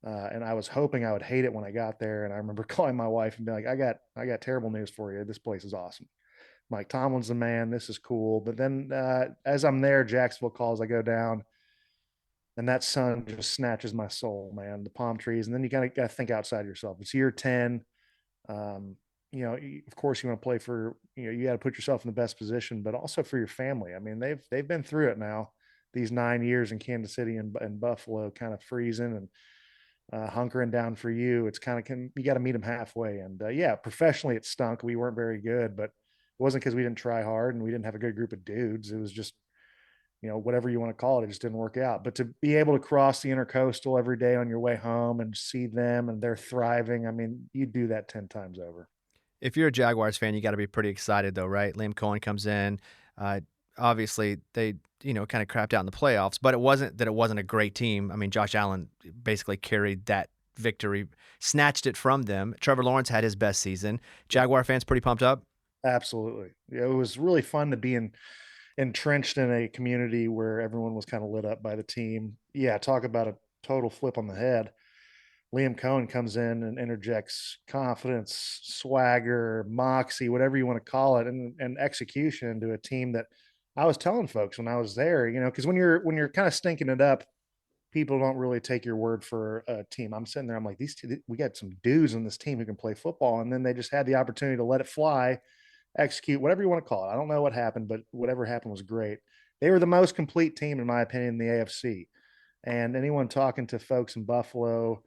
and I was hoping I would hate it when I got there. And I remember calling my wife and being like, I got terrible news for you. This place is awesome. Mike Tomlin's the man. This is cool. But then as I'm there, Jacksonville calls. I go down, and that sun just snatches my soul, man. The palm trees, and then you got to think outside yourself. It's year 10. Of course, you want to play for. You got to put yourself in the best position, but also for your family. I mean, they've been through it now. These 9 years in Kansas City and Buffalo, kind of freezing and hunkering down for you. It's kind of you got to meet them halfway. And professionally, it stunk. We weren't very good, but it wasn't because we didn't try hard and we didn't have a good group of dudes. It was just, whatever you want to call it, it just didn't work out. But to be able to cross the intercoastal every day on your way home and see them and they're thriving, I mean, you do that 10 times over. If you're a Jaguars fan, you got to be pretty excited, though, right? Liam Cohen comes in. Obviously, they kind of crapped out in the playoffs, but it wasn't that it wasn't a great team. I mean, Josh Allen basically carried that victory, snatched it from them. Trevor Lawrence had his best season. Jaguar fans pretty pumped up? Absolutely. Yeah, it was really fun to be entrenched in a community where everyone was kind of lit up by the team. Yeah, talk about a total flip on the head. Liam Cohen comes in and interjects confidence, swagger, moxie, whatever you want to call it, and execution into a team that I was telling folks when I was there, because when you're kind of stinking it up, people don't really take your word for a team. I'm sitting there, I'm like, we got some dudes on this team who can play football, and then they just had the opportunity to let it fly, execute, whatever you want to call it. I don't know what happened, but whatever happened was great. They were the most complete team, in my opinion, in the AFC. And anyone talking to folks in Buffalo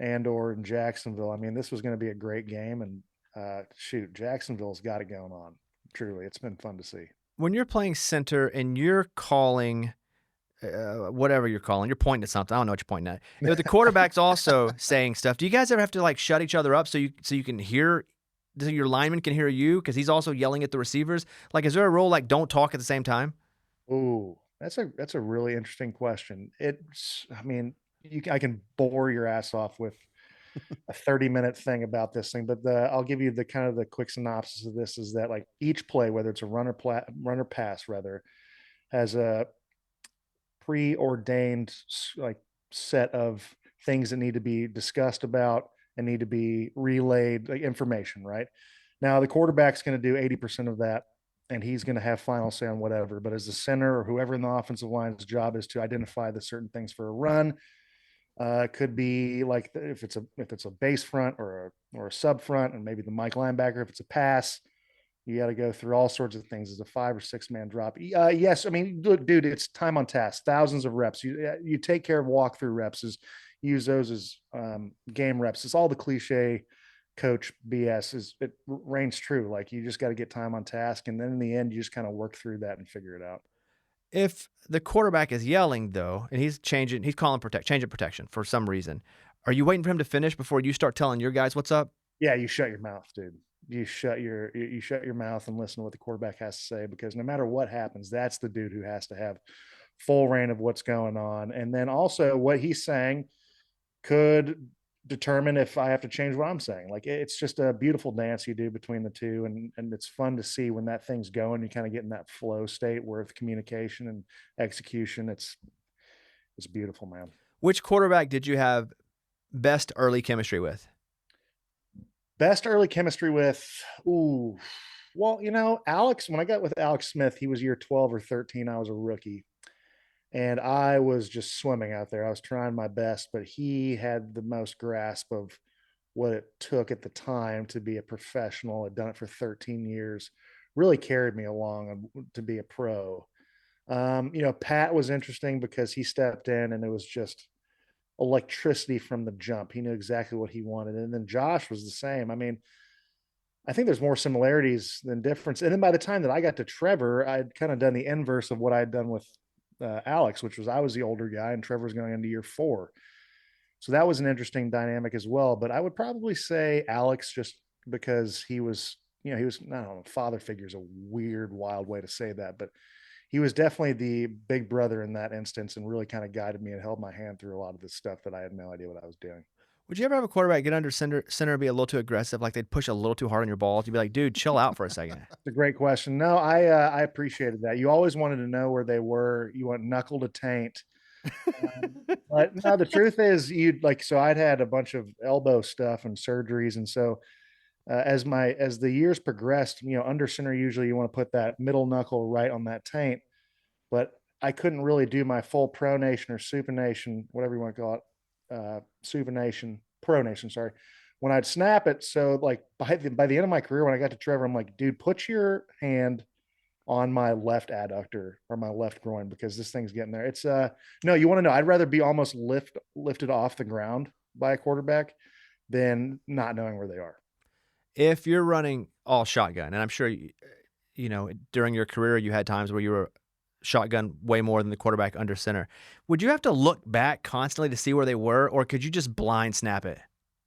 and or in Jacksonville, I mean, this was going to be a great game. And Jacksonville's got it going on. Truly, it's been fun to see. When you're playing center and you're calling whatever you're calling, you're pointing at something. I don't know what you're pointing at. The quarterback's also saying stuff. Do you guys ever have to shut each other up so you can hear your lineman can hear you because he's also yelling at the receivers? Like, is there a rule like don't talk at the same time? Ooh, that's a really interesting question. I mean, I can bore your ass off with a 30-minute thing about this thing, but I'll give you the kind of the quick synopsis of this is that like each play, whether it's a runner pass rather, has a preordained like set of things that need to be discussed about and need to be relayed, like information, right? Now the quarterback's going to do 80% of that and he's going to have final say on whatever. But as the center or whoever in the offensive line's job is to identify the certain things for a run, could be like if it's a base front or a sub front, and maybe the Mike linebacker if it's a pass. You got to go through all sorts of things as a 5 or 6 man drop. Yes, I mean, look, dude, it's time on task, thousands of reps. You take care of walkthrough reps, use those as game reps. It's all the cliche coach BS. It reigns true. Like you just got to get time on task, and then in the end, you just kind of work through that and figure it out. If the quarterback is yelling though, and he's calling change of protection for some reason, are you waiting for him to finish before you start telling your guys what's up? Yeah, you shut your mouth, dude. You shut your mouth and listen to what the quarterback has to say, because no matter what happens, that's the dude who has to have full reign of what's going on. And then also what he's saying could determine if I have to change what I'm saying. Like it's just a beautiful dance you do between the two. And it's fun to see when that thing's going, you kind of get in that flow state where with communication and execution, it's beautiful, man. Which quarterback did you have best early chemistry with? Best early chemistry with, ooh, well, Alex, when I got with Alex Smith, he was year 12 or 13. I was a rookie and I was just swimming out there. I was trying my best, but he had the most grasp of what it took at the time to be a professional. Had done it for 13 years, really carried me along to be a pro. Pat was interesting because he stepped in and it was just electricity from the jump. He knew exactly what he wanted. And then Josh was the same. I mean, I think there's more similarities than difference. And then by the time that I got to Trevor, I'd kind of done the inverse of what I'd done with Alex, which was I was the older guy and Trevor was going into year 4. So that was an interesting dynamic as well. But I would probably say Alex, just because he was, I don't know, father figure is a weird, wild way to say that, but he was definitely the big brother in that instance and really kind of guided me and held my hand through a lot of this stuff that I had no idea what I was doing. Would you ever have a quarterback get under center and be a little too aggressive, like they'd push a little too hard on your balls? You'd be like, dude, chill out for a second. It's a great question. No, I appreciated that. You always wanted to know where they were. You want knuckle to taint. But no, the truth is so I'd had a bunch of elbow stuff and surgeries. And so as the years progressed, under center, usually you want to put that middle knuckle right on that taint, but I couldn't really do my full pronation or supination, whatever you want to call it, supination, pronation, sorry, when I'd snap it. So like by the end of my career, when I got to Trevor, I'm like, dude, put your hand on my left adductor or my left groin because this thing's getting there. It's no, you want to know, I'd rather be almost lifted off the ground by a quarterback than not knowing where they are. If you're running all shotgun, and I'm sure during your career you had times where you were shotgun way more than the quarterback under center, would you have to look back constantly to see where they were, or could you just blind snap it?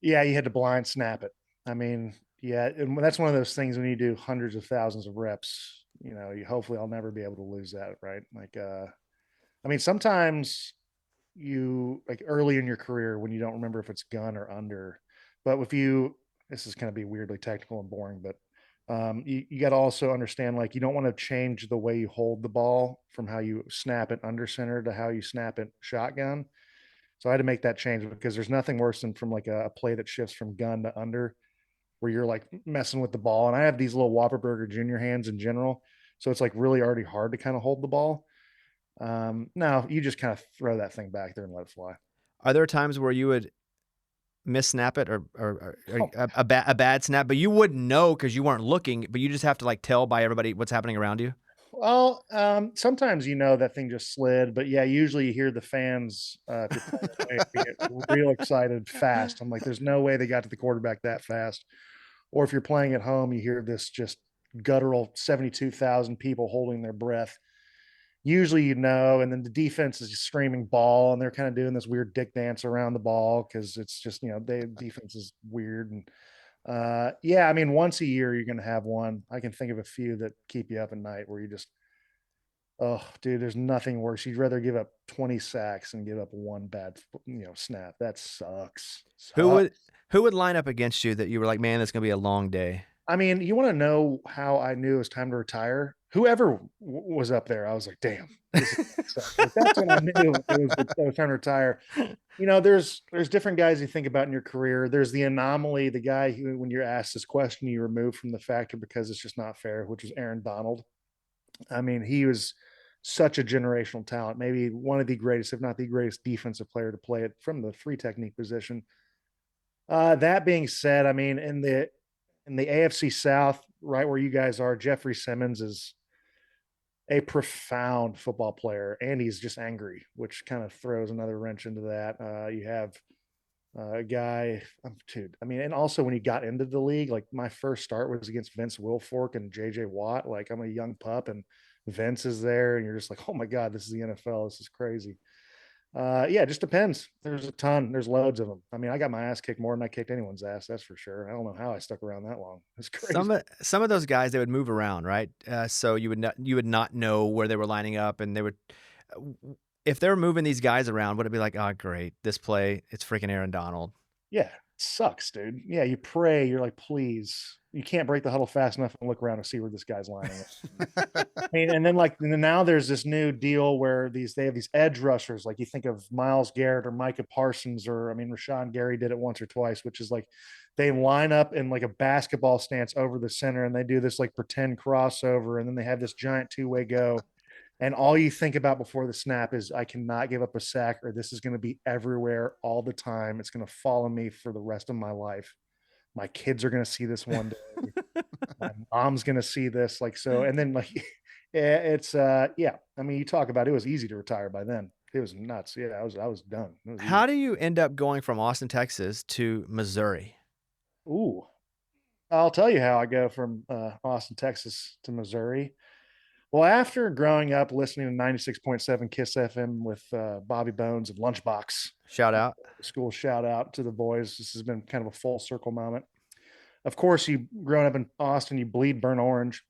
Yeah, you had to blind snap it. I mean, yeah, and that's one of those things when you do hundreds of thousands of reps, hopefully I'll never be able to lose that, right? Like I mean, sometimes you like early in your career when you don't remember if it's gun or under, but this is going to be weirdly technical and boring, but you got to also understand, like, you don't want to change the way you hold the ball from how you snap it under center to how you snap it shotgun. So I had to make that change because there's nothing worse than from like a play that shifts from gun to under where you're like messing with the ball. And I have these little Whopperburger Junior hands in general. So it's like really already hard to kind of hold the ball. No, you just kind of throw that thing back there and let it fly. Are there times where you would miss snap it or a bad snap, but you wouldn't know because you weren't looking, but you just have to like tell by everybody what's happening around you? Well, sometimes that thing just slid, but yeah, usually you hear the fans get real excited fast. I'm like, there's no way they got to the quarterback that fast. Or if you're playing at home, you hear this just guttural 72,000 people holding their breath. Usually, and then the defense is just screaming ball, and they're kind of doing this weird dick dance around the ball because it's just, the defense is weird. And Yeah, I mean, once a year you're going to have one. I can think of a few that keep you up at night where you just, oh, dude, there's nothing worse. You'd rather give up 20 sacks and give up one bad, snap. That sucks. Who Sucks. would line up against you that you were like, man, that's gonna be a long day? I mean, you want to know how I knew it was time to retire? Whoever was up there, I was like, damn, this sucks. Like, that's when I knew it was time to retire. There's different guys you think about in your career. There's the anomaly, the guy who, when you're asked this question, you remove from the factor because it's just not fair, which was Aaron Donald. I mean, he was such a generational talent, maybe one of the greatest, if not the greatest defensive player to play it from the three technique position. That being said, I mean, in the AFC South, right where you guys are, Jeffrey Simmons is a profound football player, and he's just angry, which kind of throws another wrench into that. You have a guy, dude. I mean, and also when he got into the league, like my first start was against Vince Wilfork and JJ Watt. Like I'm a young pup, and Vince is there, and you're just like, oh my god, this is the NFL. This is crazy. Yeah, it just depends. There's a ton. There's loads of them. I mean, I got my ass kicked more than I kicked anyone's ass. That's for sure. I don't know how I stuck around that long. It's crazy. Some of those guys, they would move around, right? So you would not know where they were lining up, and they would, if they were moving these guys around, would it be like, oh great, this play, it's freaking Aaron Donald? Yeah, it sucks, dude. Yeah, you pray. You're like, please. You can't break the huddle fast enough and look around and see where this guy's lining up. I mean, and then now there's this new deal where they have these edge rushers. Like you think of Myles Garrett or Micah Parsons, or I mean, Rashawn Gary did it once or twice, which is like they line up in like a basketball stance over the center, and they do this like pretend crossover, and then they have this giant two-way go. And all you think about before the snap is, I cannot give up a sack, or this is going to be everywhere all the time. It's going to follow me for the rest of my life. My kids are going to see this one day. My mom's going to see this. Like, so, and then like, it's, yeah. I mean, you talk about, it was easy to retire by then. It was nuts. Yeah. I was done. Was How do you end up going from Austin, Texas to Missouri? Ooh, I'll tell you how I go from Austin, Texas to Missouri. Well, after growing up listening to 96.7 Kiss FM with Bobby Bones and Lunchbox, Shout out. school shout out to the boys. This has been kind of a full circle moment. Of course, you growing up in Austin, you bleed burnt orange.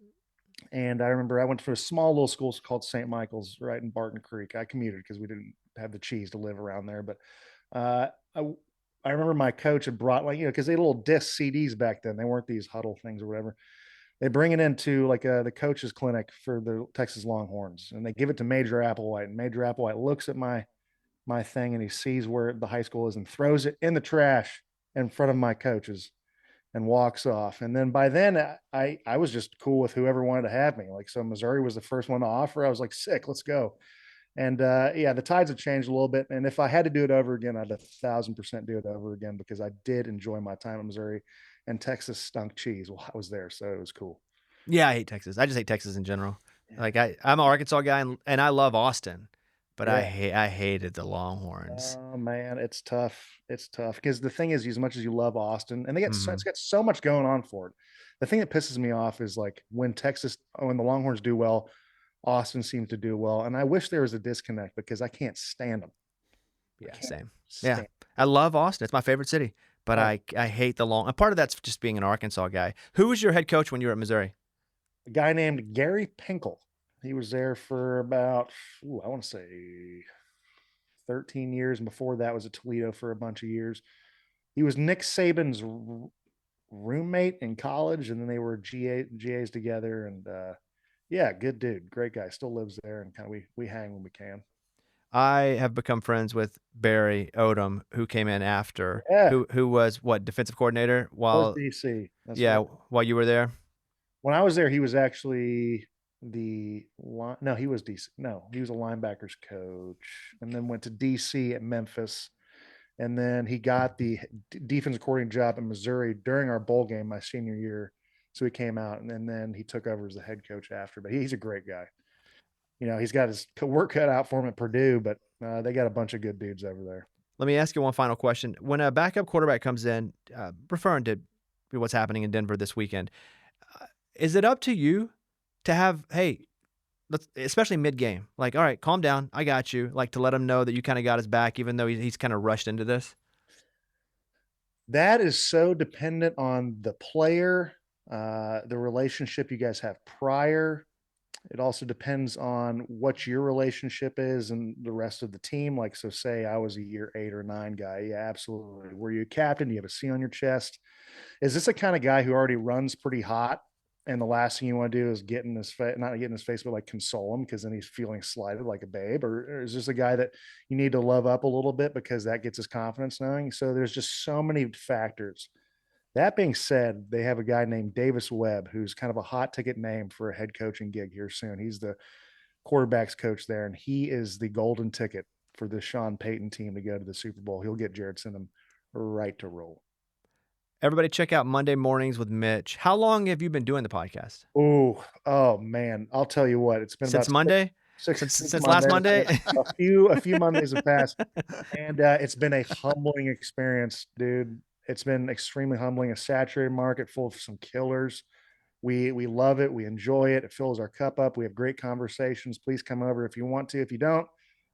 And I remember I went to a small little school called St. Michael's right in Barton Creek. I commuted because we didn't have the cheese to live around there. But I remember my coach had brought, like, because they had little disc CDs back then. They weren't these huddle things or whatever. They bring it into like the coach's clinic for the Texas Longhorns, and they give it to Major Applewhite. And Major Applewhite looks at my thing, and he sees where the high school is and throws it in the trash in front of my coaches and walks off. And then by then I was just cool with whoever wanted to have me. Like, so Missouri was the first one to offer. I was like, sick, let's go. And yeah, the tides have changed a little bit. And if I had to do it over again, I'd 1,000% do it over again, because I did enjoy my time in Missouri, and Texas stunk cheese. Well, I was there, so it was cool. Yeah, I hate Texas. I just hate Texas in general. Yeah. Like I'm an Arkansas guy, and I love Austin, but yeah. I hated the Longhorns. Oh man, it's tough. It's tough because the thing is, as much as you love Austin, and it's got so much going on for it. The thing that pisses me off is like when the Longhorns do well, Austin seems to do well, and I wish there was a disconnect because I can't stand them. Yeah, same. Yeah, I love Austin. It's my favorite city, but I hate the and part of that's just being an Arkansas guy. Who was your head coach when you were at Missouri? A guy named Gary Pinkel. He was there for about, I want to say 13 years. And before that was at Toledo for a bunch of years. He was Nick Saban's roommate in college, and then they were GAs together. And yeah, good dude. Great guy. Still lives there, and kind of we hang when we can. I have become friends with Barry Odom, who came in after, who was defensive coordinator while DC. While you were there. When I was there, he was actually he was DC. No, he was a linebackers coach, and then went to DC at Memphis, and then he got the defensive coordinating job in Missouri during our bowl game my senior year. So he came out, and then he took over as the head coach after. But he's a great guy. He's got his work cut out for him at Purdue, but they got a bunch of good dudes over there. Let me ask you one final question. When a backup quarterback comes in, referring to what's happening in Denver this weekend, is it up to you to have, hey, especially mid-game, like, all right, calm down, I got you, like to let him know that you kind of got his back, even though he's kind of rushed into this? That is so dependent on the player, the relationship you guys have prior. It also depends on what your relationship is and the rest of the team. Like, so say I was a year 8 or 9 guy. Yeah, absolutely. Were you a captain? Do you have a C on your chest? Is this the kind of guy who already runs pretty hot? And the last thing you want to do is get in his face, not get in his face, but like console him because then he's feeling slighted like a babe? Or is this a guy that you need to love up a little bit because that gets his confidence knowing? So there's just so many factors. That being said, they have a guy named Davis Webb, who's kind of a hot ticket name for a head coaching gig here soon. He's the quarterbacks coach there, and he is the golden ticket for the Sean Payton team to go to the Super Bowl. He'll get Jared Stidham right to roll. Everybody check out Monday Mornings with Mitch. How long have you been doing the podcast? Oh man, I'll tell you what. It's been Since about Monday? Since last Monday? a few Mondays have passed, and it's been a humbling experience, dude. It's been extremely humbling. A saturated market full of some killers. We love it. We enjoy it. It fills our cup up. We have great conversations. Please come over if you want to. If you don't,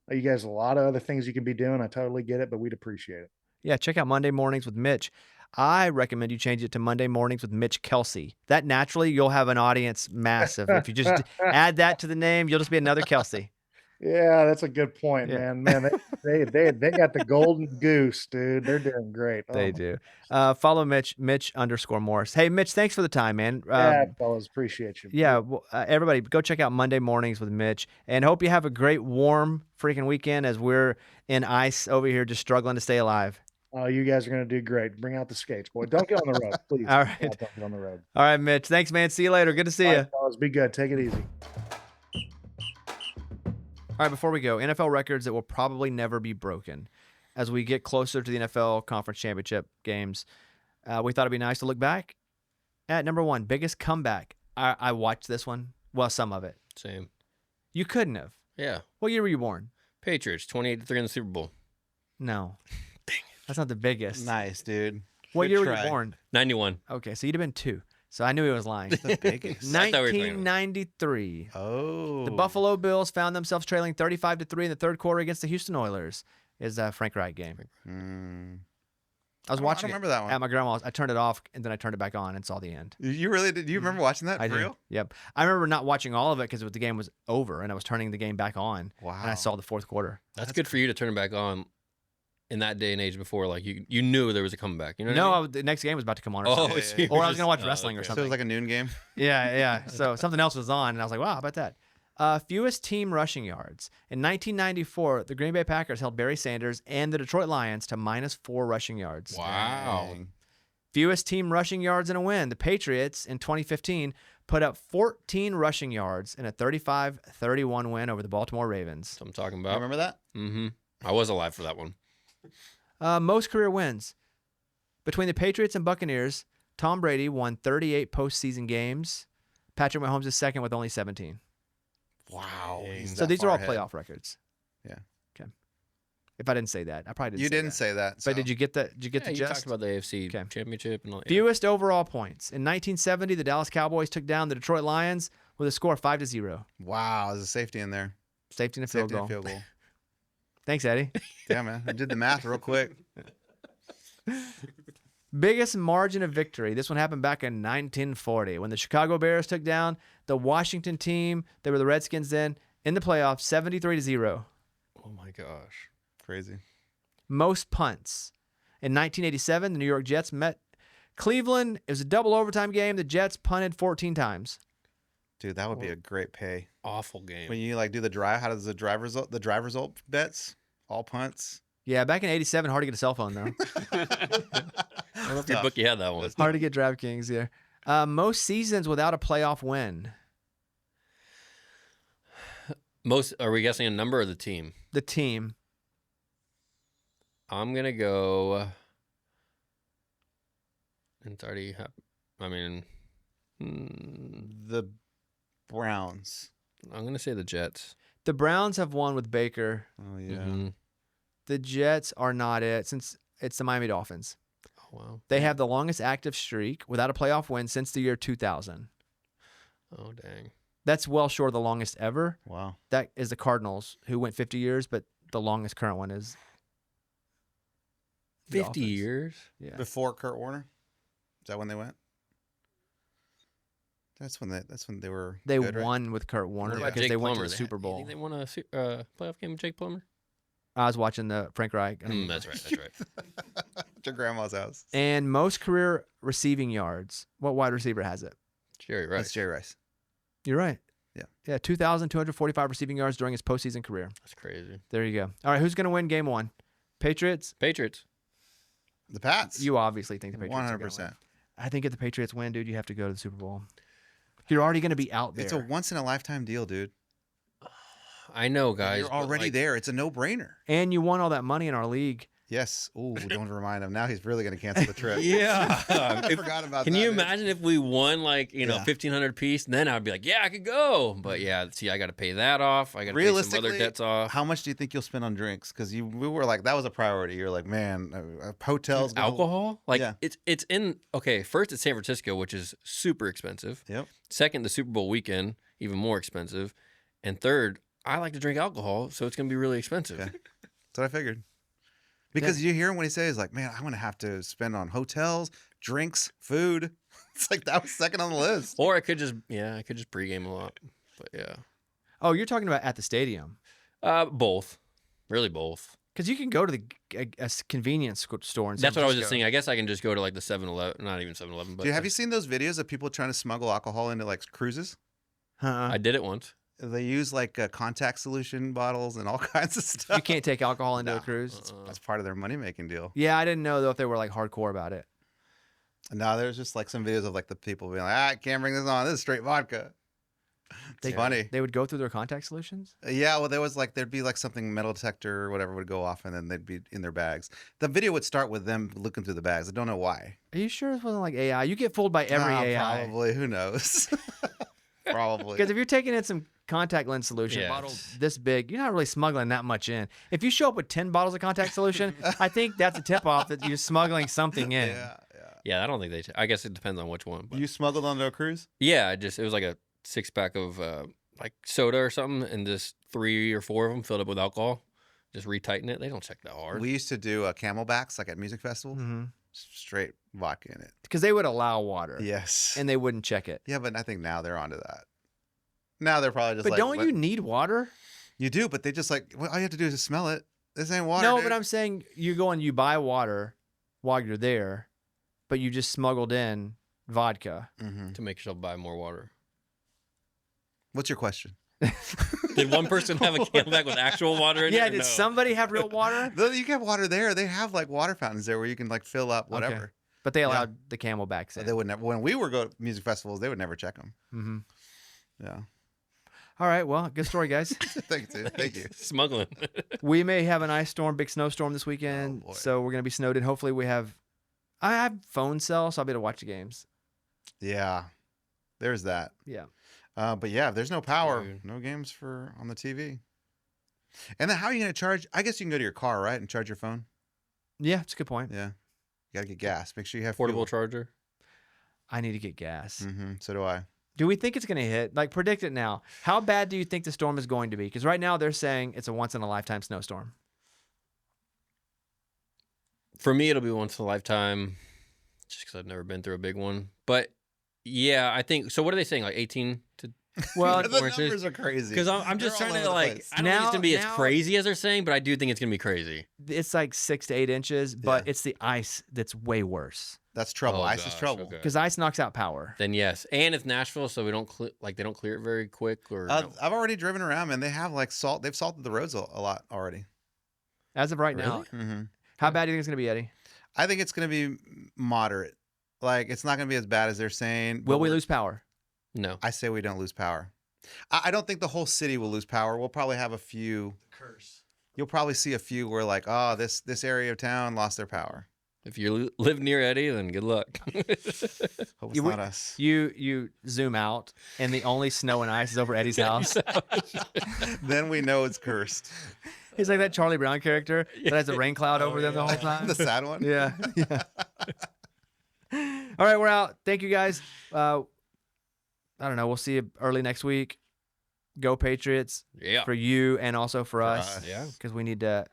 you guys have a lot of other things you can be doing. I totally get it, but we'd appreciate it. Yeah, check out Monday Mornings with Mitch. I recommend you change it to Monday Mornings with Mitch Kelsey. That naturally, you'll have an audience massive. If you just add that to the name, you'll just be another Kelsey. Yeah, that's a good point, Yeah. man. They got the golden goose, dude. They're doing great. They do. Follow Mitch _Morse. Hey, Mitch, thanks for the time, man. Yeah, fellas, appreciate you. Yeah, well, everybody, go check out Monday Mornings with Mitch, and hope you have a great, warm, freaking weekend as we're in ice over here, just struggling to stay alive. Oh, you guys are going to do great. Bring out the skates, boy. Don't get on the road, please. All right. Don't get on the road. All right, Mitch. Thanks, man. See you later. Good to see you. All right, fellas, be good. Take it easy. All right, before we go, NFL records that will probably never be broken. As we get closer to the NFL Conference Championship games, we thought it'd be nice to look back at number one, biggest comeback. I watched this one. Well, some of it. Same. You couldn't have. Yeah. What year were you born? Patriots, 28-3 in the Super Bowl. No. Dang it. That's not the biggest. Nice, dude. What Good year were try. you born? 91. Okay, so you'd have been 2. So I knew he was lying. The biggest. I thought we were talking about- 1993. Oh. The Buffalo Bills found themselves trailing 35-3 in the third quarter against the Houston Oilers. Is a Frank Wright game. I was watching I don't remember that one. at my grandma's. I turned it off and then I turned it back on and saw the end. You really did? You remember watching that? I For did. real? Yep. I remember not watching all of it because the game was over and I was turning the game back on. Wow. And I saw the fourth quarter. That's good for you to turn it back on in that day and age before, like, you knew there was a comeback. You know what I mean? The next game was about to come on or Oh, something. so you Or were I was going to watch just- wrestling or okay. So it something. was like a noon game? Yeah. So something else was on, and I was like, wow, how about that? Fewest team rushing yards. In 1994, the Green Bay Packers held Barry Sanders and the Detroit Lions to -4 rushing yards. Wow. Dang. Fewest team rushing yards in a win. The Patriots in 2015 put up 14 rushing yards in a 35-31 win over the Baltimore Ravens. That's what I'm talking You about. remember that? Mm-hmm. I was alive for that one. Most career wins. Between the Patriots and Buccaneers, Tom Brady won 38 postseason games. Patrick Mahomes is second with only 17. Wow. he's So that these are far all ahead. playoff records. Yeah. Okay. If I didn't say that, I probably didn't. You say didn't that. say that. But so. did you get that? Did you get Yeah, the you gist? talked about the AFC Okay. Championship and all. Fewest overall points. In 1970, the Dallas Cowboys took down the Detroit Lions with a score of 5-0. Wow. There's a safety in there. Safety and a field Safety goal. and field goal. Thanks, Eddie. Yeah, man. I did the math real quick. Biggest margin of victory. This one happened back in 1940 when the Chicago Bears took down the Washington team. They were the Redskins then in the playoffs, 73-0. Oh my gosh. Crazy. Most punts. In 1987, the New York Jets met Cleveland. It was a double overtime game. The Jets punted 14 times. Dude, that would be a great pay. Awful game. When you like do the drive, how does the drive result bets? All punts. Yeah, back in 87, hard to get a cell phone, though. I don't know if your book you had that one. Hard to get DraftKings here. Most seasons without a playoff win. Most, are we guessing a number or the team? The team. I'm gonna go. It's already I mean, The Browns. I'm gonna say the Jets. The Browns have won with Baker. Oh yeah. Mhm. The Jets are not it since it's the Miami Dolphins. Oh wow. They have the longest active streak without a playoff win since the year 2000. Oh dang. That's well short of the longest ever. Wow. That is the Cardinals, who went 50 years, but the longest current one is 50 Dolphins. years. Yeah. Before Kurt Warner? Is that when they went? That's when they were. They good, right? won with Kurt Warner What about because Jake they went to Plummer? the Super You Bowl. think they won a playoff game with Jake Plummer? I was watching the Frank Reich. That's right. That's right. At your grandma's house. And most career receiving yards. What wide receiver has it? Jerry That's Rice. Jerry Rice. You're right. Yeah. Yeah, 2,245 receiving yards during his postseason career. That's crazy. There you go. All right, who's going to win game one? Patriots? Patriots. The Pats. You obviously think the Patriots are gonna 100%. win. I think if the Patriots win, dude, you have to go to the Super Bowl. You're already going to be out there. It's a once in a lifetime deal, dude. I know, guys. You're but, already like, there. It's a no-brainer. And you won all that money in our league. Yes. Ooh, don't remind him. Now he's really going to cancel the trip. Yeah. I forgot about that. Can you dude. imagine if we won like, Yeah. 1,500 piece? Then I'd be like, yeah, I could go. But yeah, see, I got to pay that off. I got to pay some other Realistically, debts off. How much do you think you'll spend on drinks? Because we were like, that was a priority. You're like, man, hotels. gonna- Alcohol? Like Yeah. it's in, okay, first it's San Francisco, which is super expensive. Yep. Second, the Super Bowl weekend, even more expensive. And third, I like to drink alcohol, so it's going to be really expensive. Okay. That's what I figured. Because you hear him when he says, like, man, I'm going to have to spend on hotels, drinks, food. It's like that was second on the list. Or I could just pregame a lot. But yeah. Oh, you're talking about at the stadium. Both. Really both. Because you can go to a convenience store. In San That's what I was just Francisco. saying. I guess I can just go to like the 7-Eleven, not even 7-Eleven, but Have you seen those videos of people trying to smuggle alcohol into like cruises? I did it once. They use like contact solution bottles and all kinds of stuff. You can't take alcohol into No. a cruise. That's part of their money making deal. Yeah, I didn't know though if they were like hardcore about it. No, there's just like some videos of like the people being like, I can't bring this on. This is straight vodka. It's funny. They would go through their contact solutions. Yeah, well, there'd be like something metal detector or whatever would go off, and then they'd be in their bags. The video would start with them looking through the bags. I don't know why. Are you sure it wasn't like AI? You get fooled by every AI. Probably. Who knows? Probably. Because if you're taking in some contact lens solution, Yeah. bottle this big, you're not really smuggling that much in. If you show up with 10 bottles of contact solution, I think that's a tip off that you're smuggling something in. Yeah. Yeah, I don't think I guess it depends on which one. But You smuggled onto a cruise? yeah, it was like a 6-pack of like soda or something, and just 3 or 4 of them filled up with alcohol. Just retighten it. They don't check that hard. We used to do camelbacks like at music festivals. Mm-hmm. Straight vodka in it. Because they would allow water. Yes. And they wouldn't check it. Yeah, but I think now they're onto that. Now they're probably just But like, don't "What?" you need water? You do, but they just like, well, all you have to do is just smell it. This ain't water. No, dude. but I'm saying you go and you buy water while you're there, but you just smuggled in vodka. Mhm. to make yourself buy more water. What's your question? Did one person have a camelback with actual water in it? Yeah, or did no? somebody have real water? Though you get water there. They have like water fountains there where you can like fill up whatever. Okay. But they allowed the camelbacks in. They would never. When we were go to music festivals, they would never check them. Mm-hmm. Yeah. All right, well, good story, guys. Thank you. Thank you. Smuggling. We may have an ice storm, big snowstorm this weekend, Oh, boy. so we're gonna be snowed in. Hopefully, I have phone cell, so I'll be able to watch the games. Yeah. There's that. Yeah. But yeah, if there's no power, Dude. no games on the TV. And then how are you going to charge? I guess you can go to your car, right, and charge your phone. Yeah, that's a good point. Yeah. You got to get gas. Make sure you have Portable charger. I need to get gas. Mm-hmm. So do I. Do we think it's going to hit? Like, predict it now. How bad do you think the storm is going to be? Because right now they're saying it's a once-in-a-lifetime snowstorm. For me, it'll be once in a lifetime, just because I've never been through a big one. But yeah, I think. So what are they saying? Like 18 to. Well, the Four inches? numbers are crazy. Because I'm just They're all trying to over the like. place. I don't think it's Now- gonna be as now- crazy as they're saying, but I do think it's gonna be crazy. it's like 6 to 8 inches, but Yeah. it's the ice that's way worse. That's trouble. Oh, Ice is gosh, trouble. okay. Because ice knocks out power. Then yes, and it's Nashville, so we don't they don't clear it very quick. Or no. I've already driven around, and they have like salt. They've salted the roads a lot already. As of right now. Mm-hmm. How bad do you think it's going to be, Eddie? I think it's going to be moderate. Like it's not going to be as bad as they're saying. Will but we lose power? No. I say we don't lose power. I don't think the whole city will lose power. We'll probably have a few. Curse. You'll probably see a few where like, oh, this area of town lost their power. If you live near Eddie, then good luck. Hope it's You- not us. You zoom out, and the only snow and ice is over Eddie's house. Then we know it's cursed. He's like that Charlie Brown character that has a rain cloud over them the whole time. The sad one. Yeah. Yeah. All right, we're out. Thank you guys. I don't know. We'll see you early next week. Go Patriots Yeah. for you and also for us us. Yeah. because we need to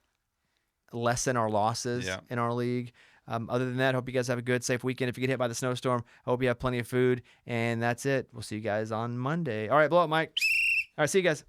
lessen our losses in our league. Other than that, hope you guys have a good, safe weekend. If you get hit by the snowstorm, hope you have plenty of food. And that's it. We'll see you guys on Monday. All right, blow up, Mike. All right, see you guys.